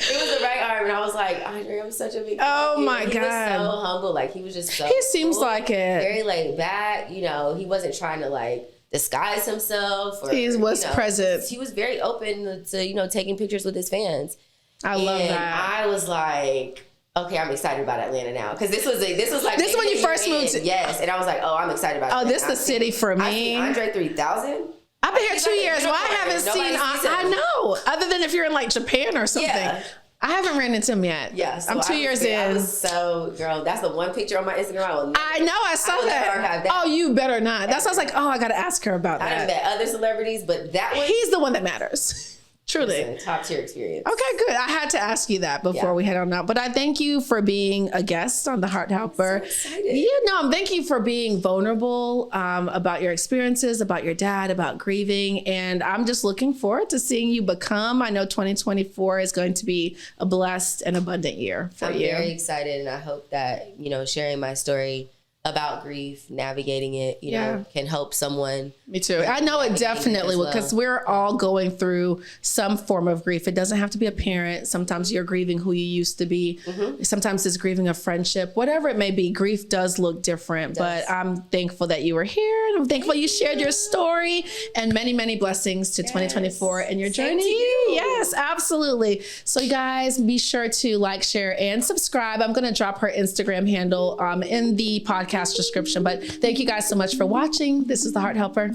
It was the right arm, and I was like, Andre, I'm such a big. Oh my God. He was so humble. Like, he was just so. He seems like it. Very laid back. You know, he wasn't trying to like disguise himself. Or, he was present. He was very open to taking pictures with his fans. I love that. I was like, okay, I'm excited about Atlanta now, because this was when you first moved to. Yes, and I was like, oh, I'm excited about. Oh, this is the city for me. I see Andre 3000. I've been here 2 years. Well, I haven't seen. I know. Other than if you're in like Japan or something. Yeah. I haven't ran into him yet. Yeah, so I'm 2 years in. I was girl, that's the one picture on my Instagram. I know, I saw that. Oh, you better not. That's why I was like, oh, I got to ask her about that. I've met other celebrities, but that one. He's the one that matters. Truly. Top tier experience. Okay, good. I had to ask you that before we head on out. But I thank you for being a guest on The Heart Helper. I'm so excited. Thank you for being vulnerable about your experiences, about your dad, about grieving. And I'm just looking forward to seeing you become. I know 2024 is going to be a blessed and abundant year for you. I'm very excited, and I hope that, sharing my story about grief, navigating it, can help someone. Me too. I know it definitely will, because we're all going through some form of grief. It doesn't have to be a parent. Sometimes you're grieving who you used to be. Mm-hmm. Sometimes it's grieving a friendship. Whatever it may be, grief does look different. But I'm thankful that you were here, and I'm thankful you shared your story, and many, many blessings to 2024 and your journey. Yes, absolutely. So you guys, be sure to like, share, and subscribe. I'm going to drop her Instagram handle in the podcast description. But thank you guys so much for watching. This is The Heart Helper.